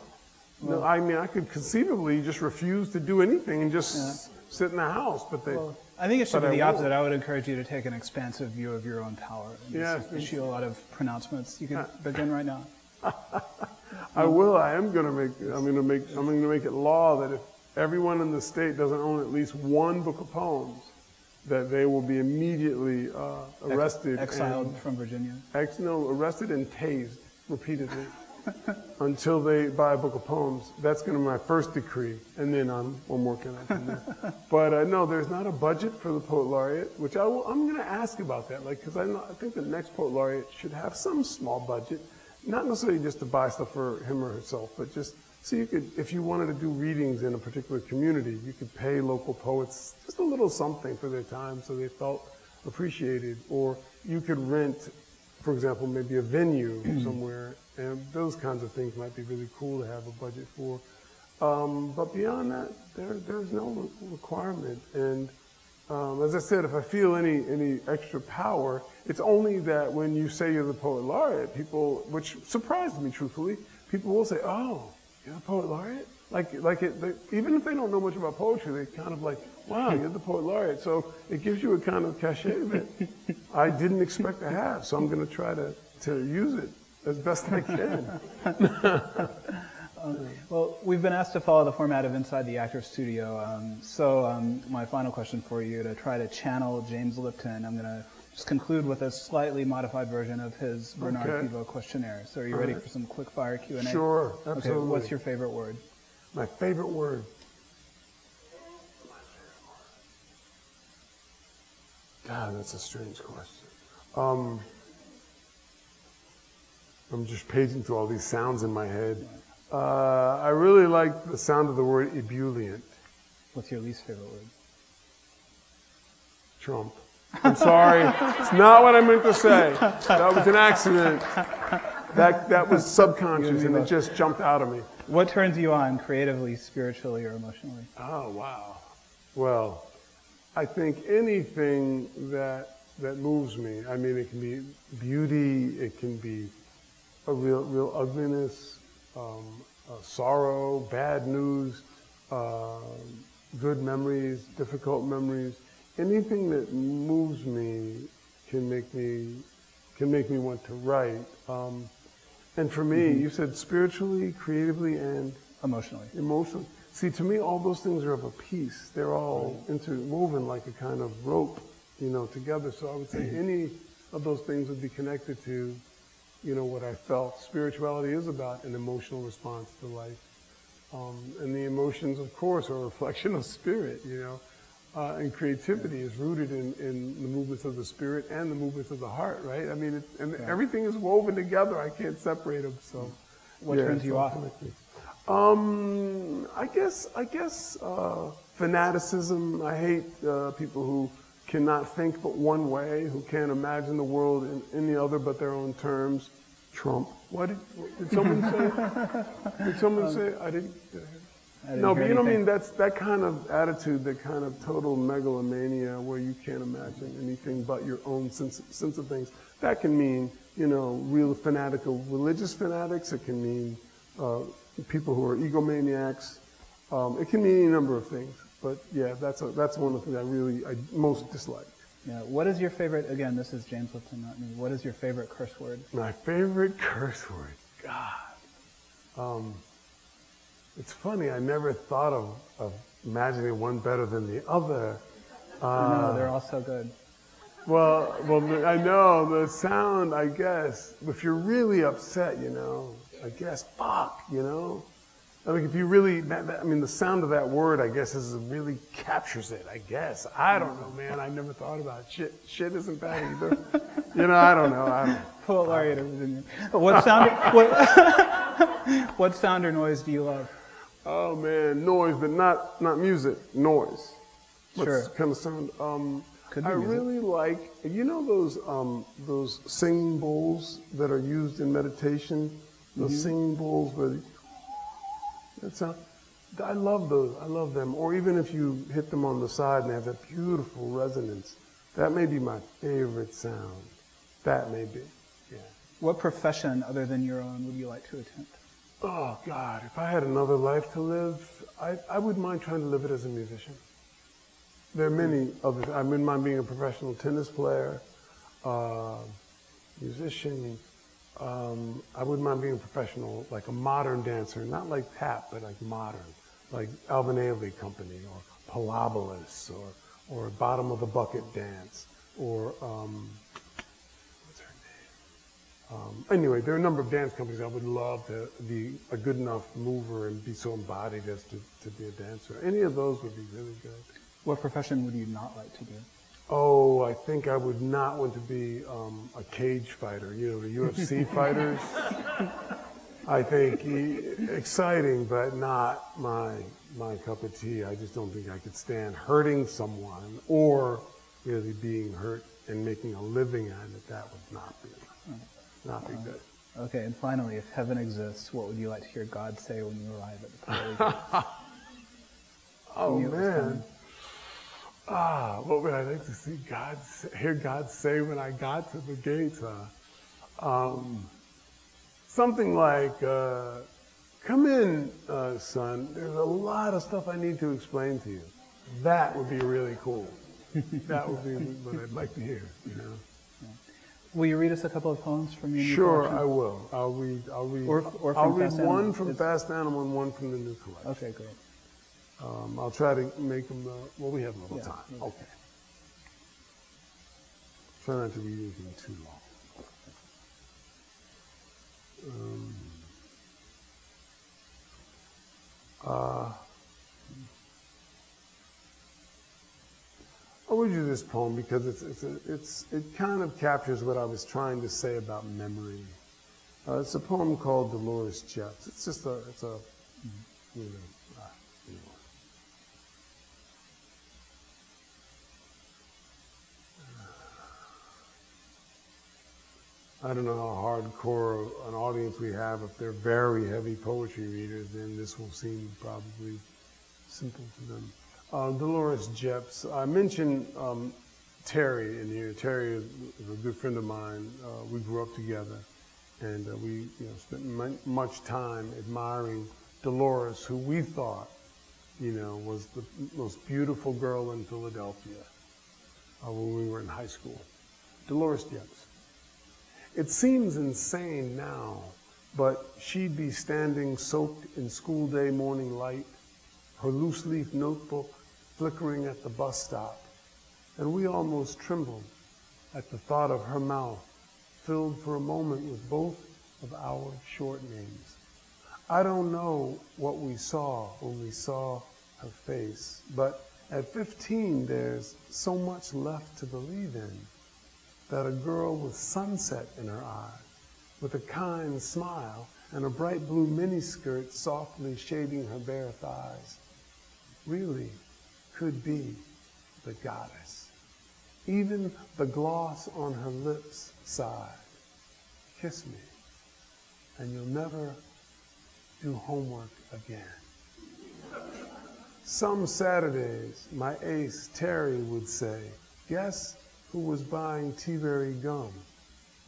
I could conceivably just refuse to do anything and just sit in the house, but I think it should be the opposite. I would encourage you to take an expansive view of your own power. And issue a lot of pronouncements. You can begin right now. I will. I am going to make. I'm going to make it law that if everyone in the state doesn't own at least one book of poems, that they will be immediately arrested, exiled from Virginia. Arrested and tased repeatedly. Until they buy a book of poems. That's going to be my first decree, and then I'm working on it. But no, there's not a budget for the Poet Laureate, which I'm going to ask about that, because I think the next Poet Laureate should have some small budget, not necessarily just to buy stuff for him or herself, but just so you could, if you wanted to do readings in a particular community, you could pay local poets just a little something for their time so they felt appreciated, or you could rent, for example, maybe a venue somewhere. And those kinds of things might be really cool to have a budget for. But beyond that, there's no requirement. And as I said, if I feel any extra power, it's only that when you say you're the poet laureate, people, which surprised me truthfully, people will say, "Oh, you're the poet laureate?" Even if they don't know much about poetry, they kind of like, "Wow, you're the poet laureate." So it gives you a kind of cachet that I didn't expect to have. So I'm going to try to use it as best I can. Well, we've been asked to follow the format of Inside the Actors Studio. My final question for you, to try to channel James Lipton, I'm going to just conclude with a slightly modified version of his Bernard Pivot questionnaire. So are you ready for some quick-fire Q&A? Sure, absolutely. Okay, what's your favorite word? My favorite word? God, that's a strange question. I'm just paging through all these sounds in my head. I really like the sound of the word ebullient. What's your least favorite word? Trump. I'm sorry. It's not what I meant to say. That was an accident. That was subconscious and it just jumped out of me. What turns you on creatively, spiritually, or emotionally? Oh, wow. Well, I think anything that moves me. I mean, it can be beauty, it can be a real ugliness, sorrow, bad news, good memories, difficult memories. Anything that moves me can make me want to write. And for me, you said spiritually, creatively, and Emotionally. See, to me, all those things are of a piece. They're all interwoven like a kind of rope, together. So I would say any of those things would be connected to, what I felt. Spirituality is about an emotional response to life. And the emotions, of course, are a reflection of spirit, and creativity is rooted in the movements of the spirit and the movements of the heart, right? I mean, everything is woven together. I can't separate them. So, what turns you off? I guess fanaticism. I hate people who cannot think but one way, who can't imagine the world in any other but their own terms. Trump. What did someone say? Did someone say? I didn't no, but you know what I mean? That's that kind of attitude, that kind of total megalomania where you can't imagine anything but your own sense of things. That can mean, real fanatical religious fanatics. It can mean people who are egomaniacs. It can mean any number of things. But yeah, that's one of the things I most dislike. Yeah. What is your favorite? Again, this is James Lipton, not me. What is your favorite curse word? My favorite curse word, God. It's funny. I never thought of imagining one better than the other. No, they're all so good. Well, I know the sound. I guess if you're really upset, I guess fuck, I mean, if you really, the sound of that word, I guess, really captures it, I guess. I don't know, man. I never thought about it. Shit isn't bad either. I don't know. Poet laureate of Virginia. What sound or noise do you love? Oh, man, noise, but not music, noise. Sure. What kind of sound? Could be I music. really like, those singing bowls that are used in meditation? Those singing bowls where I love those. I love them. Or even if you hit them on the side and they have that beautiful resonance, that may be my favorite sound. That may be, yeah. What profession other than your own would you like to attempt? Oh, God, if I had another life to live, I wouldn't mind trying to live it as a musician. There are many others. I wouldn't mind being a professional tennis player, musician. I wouldn't mind being a professional, like a modern dancer, not like tap, but like modern, like Alvin Ailey Company, or Palabolas, or Bottom of the Bucket Dance, or what's her name? Anyway, there are a number of dance companies. I would love to be a good enough mover and be so embodied as to be a dancer. Any of those would be really good. What profession would you not like to do? Oh, I think I would not want to be a cage fighter, the UFC fighters. I think exciting, but not my cup of tea. I just don't think I could stand hurting someone or really being hurt and making a living at it. That would not be good. Okay, and finally, if heaven exists, what would you like to hear God say when you arrive at the pearly gates? Oh, man. What would I like to see hear God say when I got to the gates? Something like, come in, son. There's a lot of stuff I need to explain to you. That would be really cool. That would be what I'd like to hear, you know. Will you read us a couple of poems from your new Sure, collection? I will. I'll read Or from Fast one Animal. from Fast Animal and one from the new collection. Okay, great. I'll try to make them, well, we have a little time. Yeah. Okay. Try not to read anything too long. I'll read you this poem because it kind of captures what I was trying to say about memory. It's a poem called Dolores Jeffs. It's just you know, anyway. I don't know how hardcore an audience we have. If they're very heavy poetry readers, then this will seem probably simple to them. Dolores Jeffs. I mentioned Terry in here. Terry is a good friend of mine. We grew up together, and we spent much time admiring Dolores, who we thought was the most beautiful girl in Philadelphia when we were in high school. Dolores Jeffs. It seems insane now, but she'd be standing soaked in school day morning light, her loose leaf notebook flickering at the bus stop, and we almost trembled at the thought of her mouth filled for a moment with both of our short names. I don't know what we saw when we saw her face, but at 15 there's so much left to believe in, that a girl with sunset in her eyes, with a kind smile and a bright blue miniskirt softly shading her bare thighs, really could be the goddess. Even the gloss on her lips sighed, kiss me, and you'll never do homework again. Some Saturdays, my ace, Terry, would say, guess who was buying T-Berry gum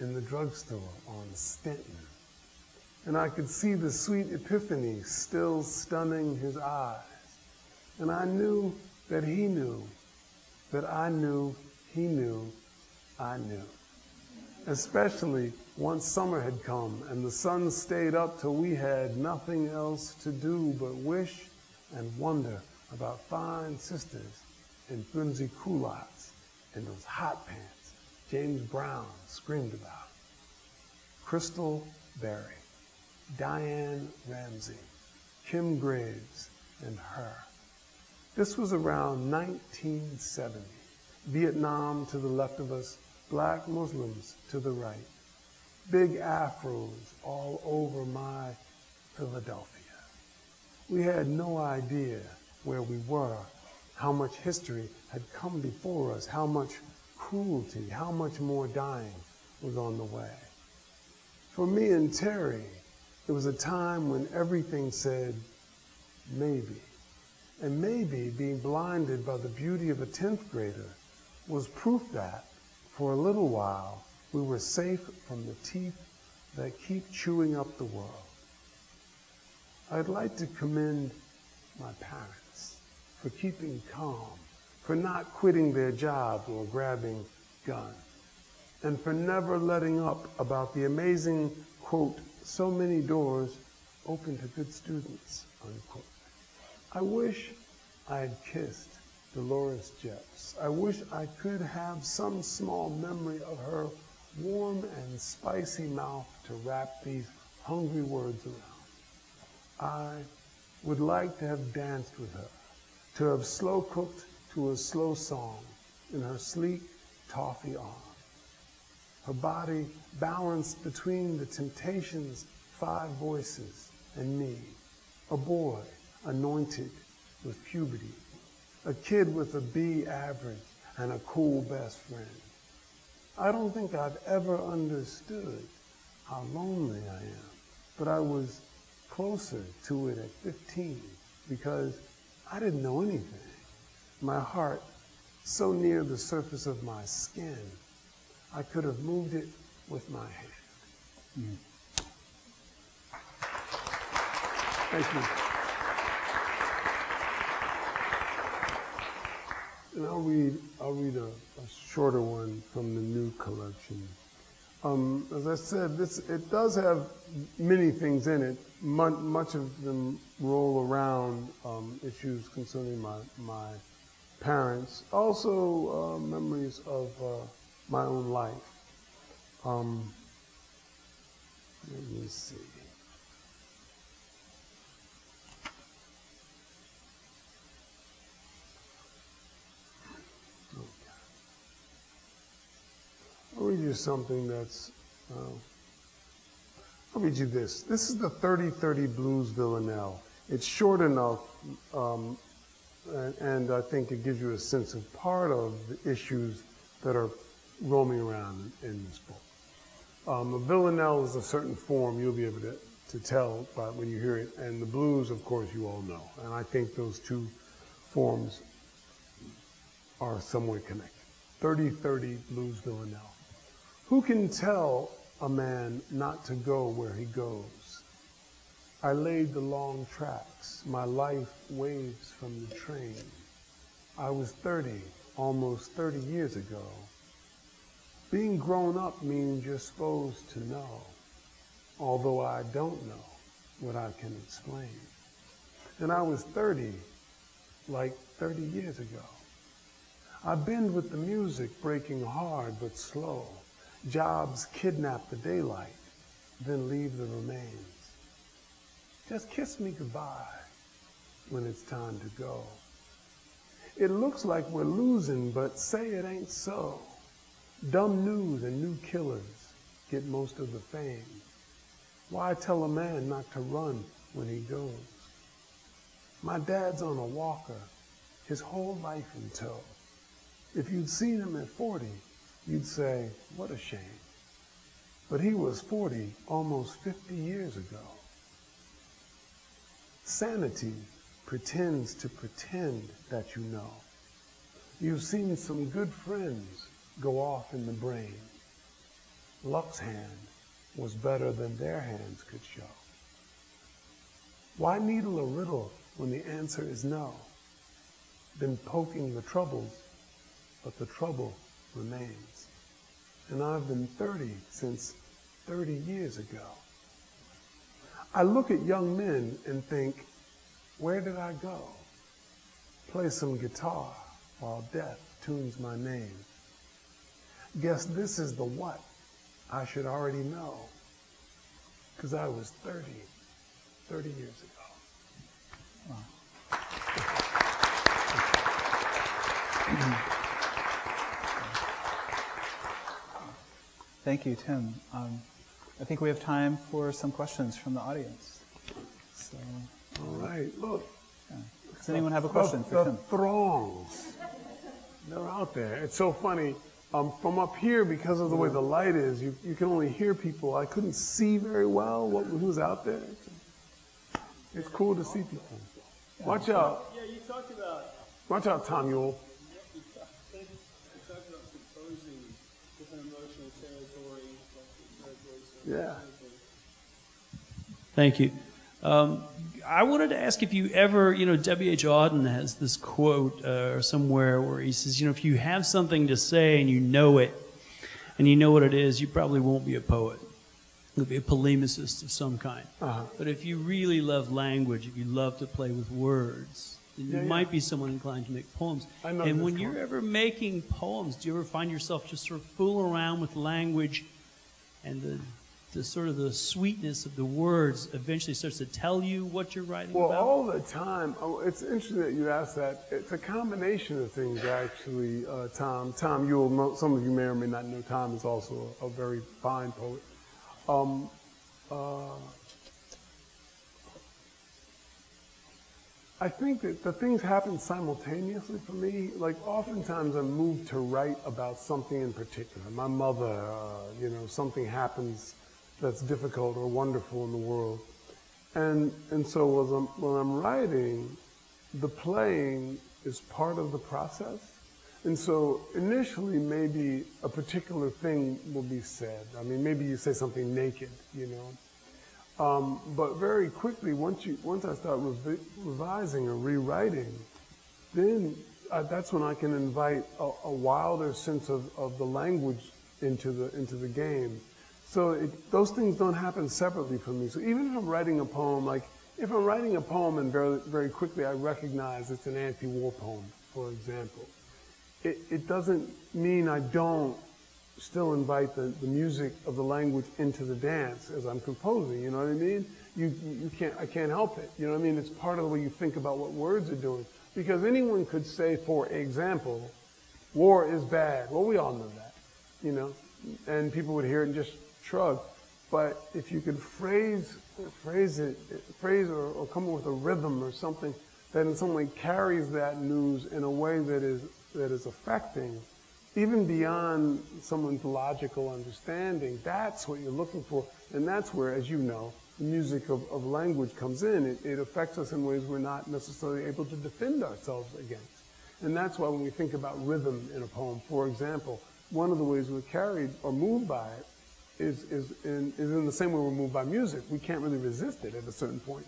in the drugstore on Stenton? And I could see the sweet epiphany still stunning his eyes. And I knew that he knew, that I knew he knew I knew. Especially once summer had come and the sun stayed up till we had nothing else to do but wish and wonder about fine sisters in flimsy culottes and those hot pants James Brown screamed about. Crystal Berry, Diane Ramsey, Kim Graves, and her. This was around 1970. Vietnam to the left of us, black Muslims to the right. Big afros all over my Philadelphia. We had no idea where we were, how much history had come before us, how much cruelty, how much more dying was on the way. For me and Terry, it was a time when everything said, maybe. And maybe being blinded by the beauty of a 10th grader was proof that, for a little while, we were safe from the teeth that keep chewing up the world. I'd like to commend my parents for keeping calm, for not quitting their jobs or grabbing guns, and for never letting up about the amazing, quote, so many doors open to good students, unquote. I wish I had kissed Dolores Jeffs. I wish I could have some small memory of her warm and spicy mouth to wrap these hungry words around. I would like to have danced with her, to have slow cooked to a slow song in her sleek toffee arm. Her body balanced between the Temptations' 5 voices and me, a boy anointed with puberty, a kid with a B average and a cool best friend. I don't think I've ever understood how lonely I am. But I was closer to it at 15 because I didn't know anything. My heart so near the surface of my skin, I could have moved it with my hand. Thank you. And I'll read a shorter one from the new collection. As I said, it does have many things in it. Much of them roll around issues concerning my parents, also memories of my own life. Let me see. I'll read you something that's, I'll read you this. This is the 3030 Blues Villanelle. It's short enough, and I think it gives you a sense of part of the issues that are roaming around in this book. A villanelle is a certain form you'll be able to tell by when you hear it, and the blues, of course, you all know. And I think those two forms are somewhat connected. 3030 Blues Villanelle. Who can tell a man not to go where he goes? I laid the long tracks, my life waves from the train. I was 30, almost 30 years ago. Being grown up means you're supposed to know, although I don't know what I can explain. And I was 30, like 30 years ago. I bend with the music, breaking hard but slow. Jobs kidnap the daylight, then leave the remains. Just kiss me goodbye when it's time to go. It looks like we're losing, but say it ain't so. Dumb news and new killers get most of the fame. Why tell a man not to run when he goes? My dad's on a walker, his whole life in tow. If you'd seen him at 40, you'd say, what a shame. But he was 40 almost 50 years ago. Sanity pretends to pretend that you know. You've seen some good friends go off in the brain. Luck's hand was better than their hands could show. Why needle a riddle when the answer is no? Been poking the troubles, but the trouble remains. And I've been 30 since 30 years ago. I look at young men and think, where did I go? Play some guitar while death tunes my name. Guess this is the what I should already know, because I was 30 years ago. Wow. Thank you, Tim. I think we have time for some questions from the audience. So, all right, look. Yeah. Does anyone have a question for Tim? The throngs, they're out there. It's so funny. From up here, because of the way the light is, you can only hear people. I couldn't see very well who was out there. It's cool to see people. Yeah. Watch out. Yeah, you talked about. Watch out, Tom Yule. You talked about composing different emotional territory. Yeah. Thank you. I wanted to ask if you ever, W.H. Auden has this quote somewhere where he says, if you have something to say and you know it, and you know what it is, you probably won't be a poet. You'll be a polemicist of some kind. Uh-huh. But if you really love language, if you love to play with words, then you might be someone inclined to make poems. And when you're ever making poems, do you ever find yourself just sort of fooling around with language and the sort of the sweetness of the words eventually starts to tell you what you're writing about? Well, all the time. It's interesting that you asked that. It's a combination of things, actually, Tom. Tom Yule, some of you may or may not know Tom is also a very fine poet. I think that the things happen simultaneously for me. Like, oftentimes I'm moved to write about something in particular. My mother, something happens that's difficult or wonderful in the world. And so when I'm writing, the playing is part of the process. And so initially, maybe a particular thing will be said. I mean, maybe you say something naked, you know. But very quickly, once I start revising or rewriting, then that's when I can invite a wilder sense of the language into the game. So those things don't happen separately from me. So even if I'm writing a poem, like if I'm writing a poem and very, very quickly I recognize it's an anti-war poem, for example, it doesn't mean I don't still invite the music of the language into the dance as I'm composing, you know what I mean? I can't help it, you know what I mean? It's part of the way you think about what words are doing. Because anyone could say, for example, war is bad. Well, we all know that, you know, and people would hear it and just shrug. But if you could phrase or come up with a rhythm or something that in some way carries that news in a way that is affecting, even beyond someone's logical understanding, that's what you're looking for. And that's where, as you know, the music of language comes in. It affects us in ways we're not necessarily able to defend ourselves against. And that's why when we think about rhythm in a poem, for example, one of the ways we're carried or moved by it is in the same way we're moved by music. We can't really resist it at a certain point.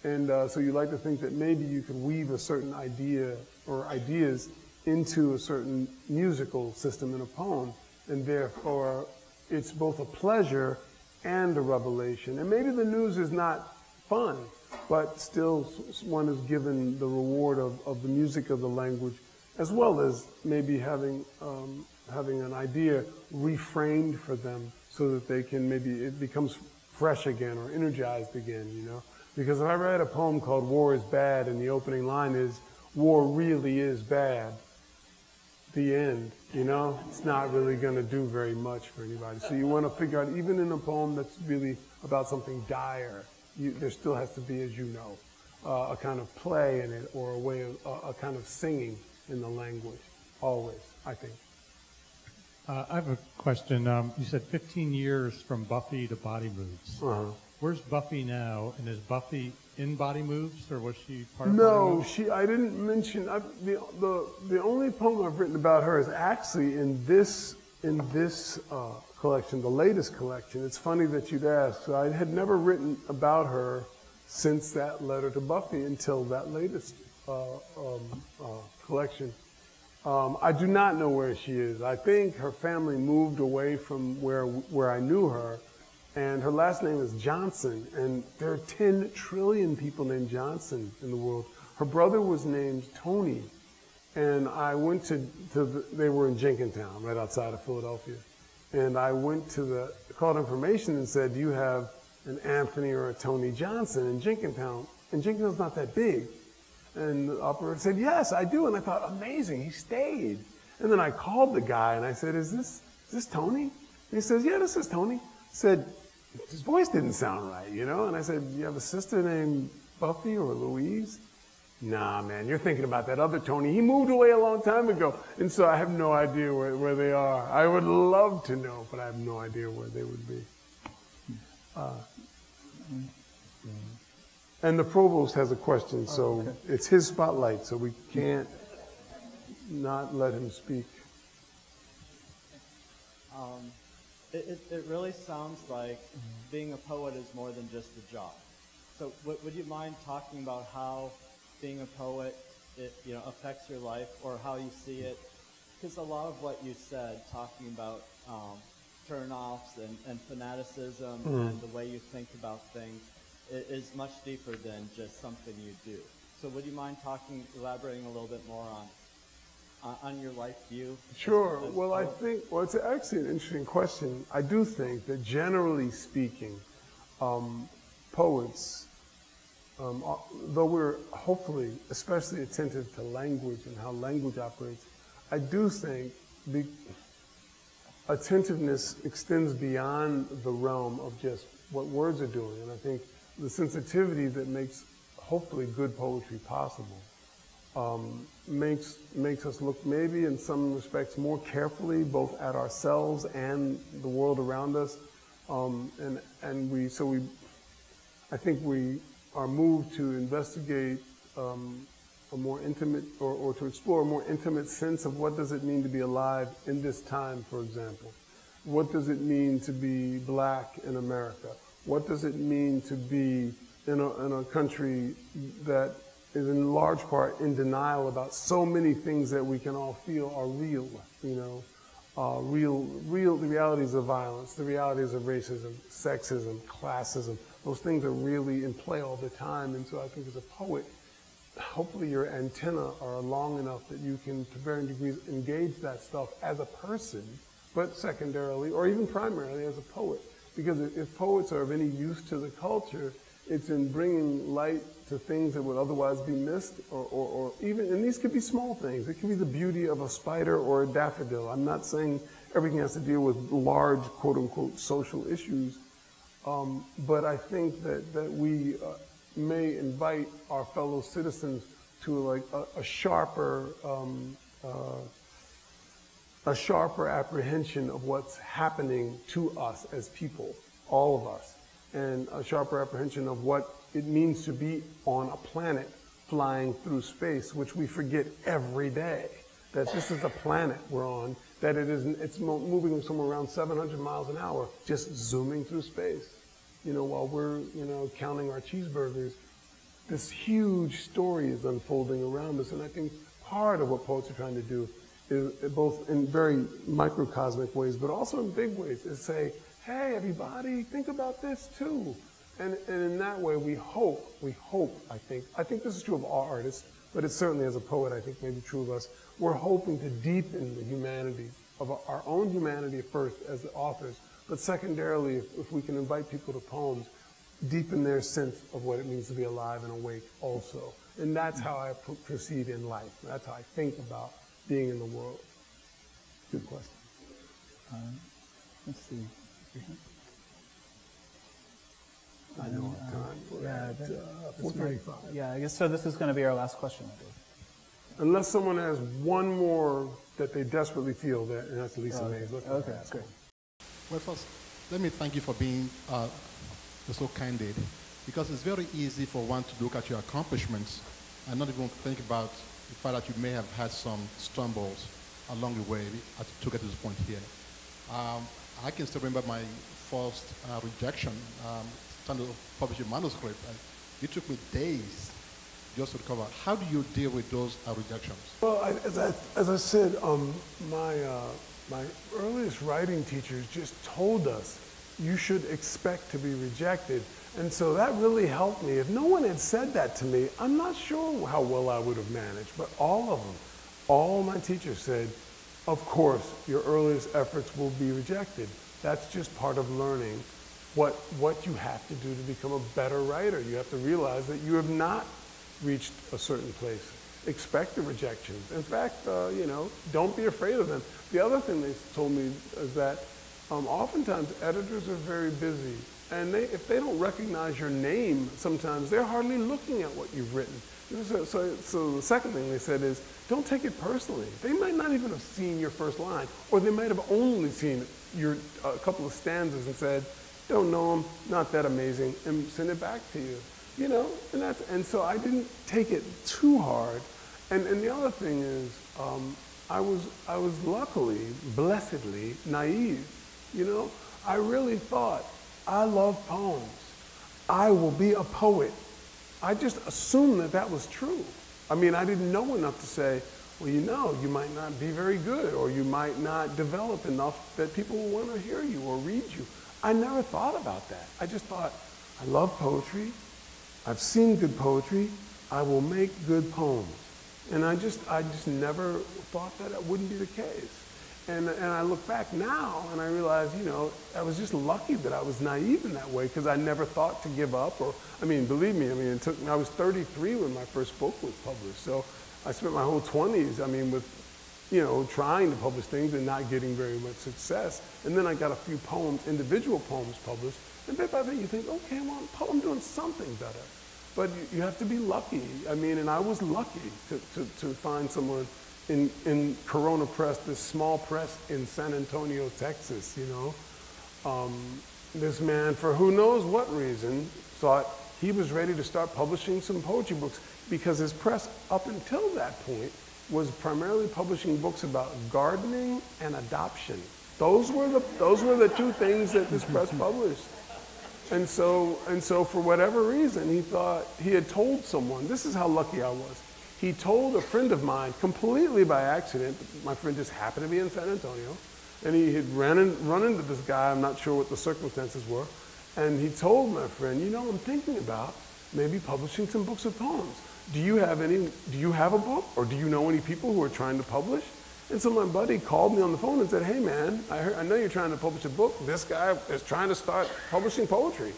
And so you like to think that maybe you could weave a certain idea or ideas into a certain musical system in a poem, and therefore it's both a pleasure and a revelation. And maybe the news is not fun, but still one is given the reward of the music of the language, as well as maybe having an idea reframed for them so that they can, maybe it becomes fresh again or energized again, you know? Because if I write a poem called War is Bad and the opening line is, war really is bad, the end, you know, it's not really going to do very much for anybody. So you want to figure out, even in a poem that's really about something dire, there still has to be, as you know, a kind of play in it or a way of a kind of singing in the language, always, I think. I have a question. You said 15 years from Buffy to Body Moves. Uh-huh. Where's Buffy now? And is Buffy in Body Moves, or was she part of No, Body Moves? I didn't mention, the only poem I've written about her is actually in this collection, the latest collection. It's funny that you'd ask. So I had never written about her since that letter to Buffy until that latest collection. I do not know where she is. I think her family moved away from where I knew her, and her last name is Johnson, and there are 10 trillion people named Johnson in the world. Her brother was named Tony, and I went they were in Jenkintown, right outside of Philadelphia, and I went to called information and said, do you have an Anthony or a Tony Johnson in Jenkintown? And Jenkintown's not that big. And the operator said, yes, I do. And I thought, amazing, he stayed. And then I called the guy and I said, is this Tony? And he says, yeah, this is Tony. I said, his voice didn't sound right, you know? And I said, you have a sister named Buffy or Louise? Nah, man, you're thinking about that other Tony. He moved away a long time ago. And so I have no idea where they are. I would love to know, but I have no idea where they would be. And the Provost has a question, so okay. It's his spotlight, so we can't not let him speak. It really sounds like being a poet is more than just a job. So would you mind talking about how being a poet affects your life, or how you see it? Because a lot of what you said, talking about turn-offs and fanaticism and the way you think about things, is much deeper than just something you do. So would you mind elaborating a little bit more on your life view? Sure. Well, I think, it's actually an interesting question. I do think that generally speaking, poets, though we're hopefully especially attentive to language and how language operates, I do think the attentiveness extends beyond the realm of just what words are doing. And I think the sensitivity that makes hopefully good poetry possible makes us look maybe in some respects more carefully both at ourselves and the world around us, I think we are moved to investigate a more intimate, or to explore a more intimate sense of what does it mean to be alive in this time, for example. What does it mean to be black in America? What does it mean to be in a country that is in large part in denial about so many things that we can all feel are real, you know? The realities of violence, the realities of racism, sexism, classism. Those things are really in play all the time. And so I think as a poet, hopefully your antenna are long enough that you can, to varying degrees, engage that stuff as a person, but secondarily, or even primarily as a poet. Because if poets are of any use to the culture, it's in bringing light to things that would otherwise be missed, or even, and these could be small things. It could be the beauty of a spider or a daffodil. I'm not saying everything has to deal with large, quote unquote, social issues, but I think that we may invite our fellow citizens to like a sharper apprehension of what's happening to us as people, all of us, and a sharper apprehension of what it means to be on a planet flying through space, which we forget every day, that this is a planet we're on, that it's moving somewhere around 700 miles an hour, just zooming through space. You know, while we're, you know, counting our cheeseburgers, this huge story is unfolding around us. And I think part of what poets are trying to do is, both in very microcosmic ways, but also in big ways, is say, hey, everybody, think about this too. And in that way, we hope, I think this is true of all artists, but it's certainly, as a poet, I think maybe true of us, we're hoping to deepen the humanity of our own humanity first as the authors, but secondarily, if we can invite people to poems, deepen their sense of what it means to be alive and awake also. And that's how I proceed in life. That's how I think about being in the world. Good question. Let's see. I know our time. We're at 4:35. Yeah, I guess so. This is going to be our last question, I believe. Unless someone has one more that they desperately feel that, and that's Lisa Mays. Okay, that's great. Well, first, let me thank you for being so candid, because it's very easy for one to look at your accomplishments and not even think about the fact that you may have had some stumbles along the way to get to this point here. I can still remember my first rejection, trying to publish a manuscript. It took me days just to recover. How do you deal with those rejections? Well, as I said, my earliest writing teachers just told us you should expect to be rejected. And so that really helped me. If no one had said that to me, I'm not sure how well I would have managed, but all of them, all my teachers said, of course, your earliest efforts will be rejected. That's just part of learning what you have to do to become a better writer. You have to realize that you have not reached a certain place. Expect the rejections. In fact, you know, don't be afraid of them. The other thing they told me is that oftentimes editors are very busy, and if they don't recognize your name, sometimes they're hardly looking at what you've written. So the second thing they said is, don't take it personally. They might not even have seen your first line, or they might have only seen a couple of stanzas and said, don't know them, not that amazing, and send it back to you. You know, and so I didn't take it too hard. And the other thing is, I was luckily, blessedly naive. You know, I really thought, I love poems. I will be a poet. I just assumed that was true. I mean, I didn't know enough to say, well, you know, you might not be very good, or you might not develop enough that people will want to hear you or read you. I never thought about that. I just thought, I love poetry. I've seen good poetry. I will make good poems. And I just never thought that wouldn't be the case. And I look back now and I realize, you know, I was just lucky that I was naive in that way, because I never thought to give up. Or, I mean, believe me, I was 33 when my first book was published. So I spent my whole 20s, with, you know, trying to publish things and not getting very much success. And then I got a few poems, individual poems published. And bit by bit you think, okay, well, I'm doing something better. But you have to be lucky. And I was lucky to find someone in Corona Press, this small press in San Antonio, Texas, you know. this man, for who knows what reason, thought he was ready to start publishing some poetry books, because his press up until that point was primarily publishing books about gardening and adoption. Those were the two things that this press published. And so for whatever reason, he thought he had told someone, this is how lucky I was. He told a friend of mine, completely by accident, my friend just happened to be in San Antonio, and he had run into this guy, I'm not sure what the circumstances were, and he told my friend, you know, I'm thinking about maybe publishing some books of poems. Do you have a book, or do you know any people who are trying to publish? And so my buddy called me on the phone and said, hey man, I know you're trying to publish a book. This guy is trying to start publishing poetry.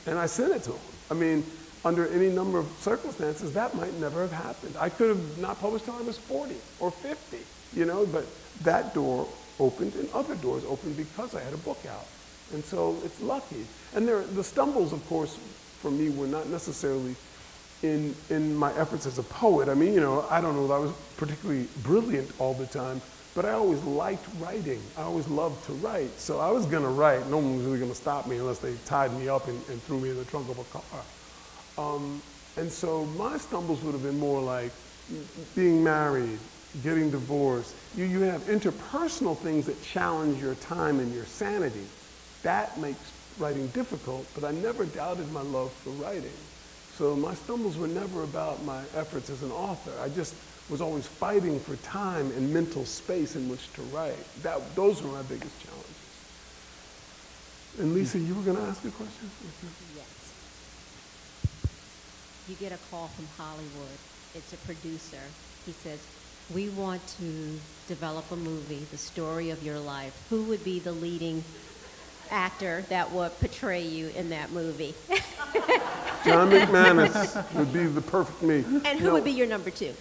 And I sent it to him. I mean, under any number of circumstances, that might never have happened. I could have not published till I was 40 or 50, you know, but that door opened and other doors opened because I had a book out. And so it's lucky. And the stumbles, of course, for me were not necessarily in my efforts as a poet. I mean, you know, I don't know that I was particularly brilliant all the time, but I always liked writing. I always loved to write. So I was going to write. No one was really going to stop me unless they tied me up and threw me in the trunk of a car. And so my stumbles would have been more like being married, getting divorced. You have interpersonal things that challenge your time and your sanity. That makes writing difficult, but I never doubted my love for writing. So my stumbles were never about my efforts as an author. I just was always fighting for time and mental space in which to write. Those were my biggest challenges. And Lisa, you were going to ask a question? Yes. You get a call from Hollywood. It's a producer. He says, we want to develop a movie, the story of your life. Who would be the leading actor that would portray you in that movie? John Mcmanus would be the perfect me. And who would be your number two?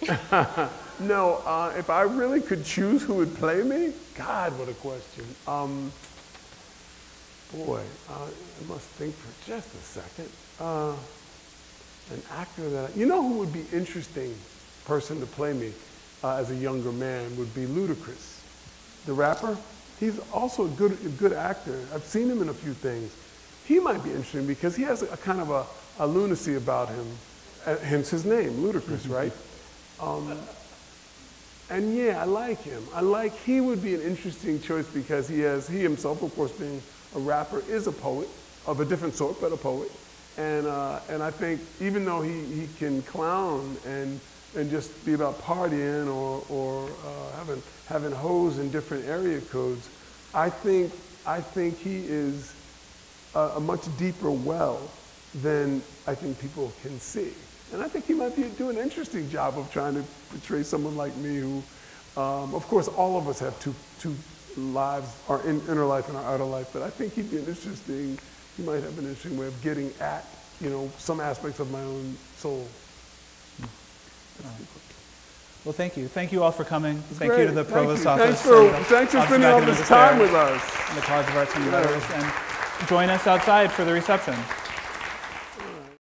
No, if I really could choose who would play me, God, what a question. Boy, I must think for just a second. An actor that, you know who would be interesting person to play me as a younger man would be Ludacris, the rapper. He's also a good actor. I've seen him in a few things. He might be interesting because he has a kind of a lunacy about him, hence his name, Ludacris, right? And yeah, I like him. He would be an interesting choice because he himself, of course, being a rapper, is a poet of a different sort, but a poet. And I think even though he can clown and just be about partying or having hoes in different area codes, I think he is a much deeper well than I think people can see. And I think he might be doing an interesting job of trying to portray someone like me who, of course, all of us have two lives, our inner life and our outer life, but I think he might have an interesting way of getting at, you know, some aspects of my own soul. Well, thank you. Thank you all for coming. Thank great. you to the Provost office. Thanks for spending all this time with us. And the College of Arts and Letters. And join us outside for the reception.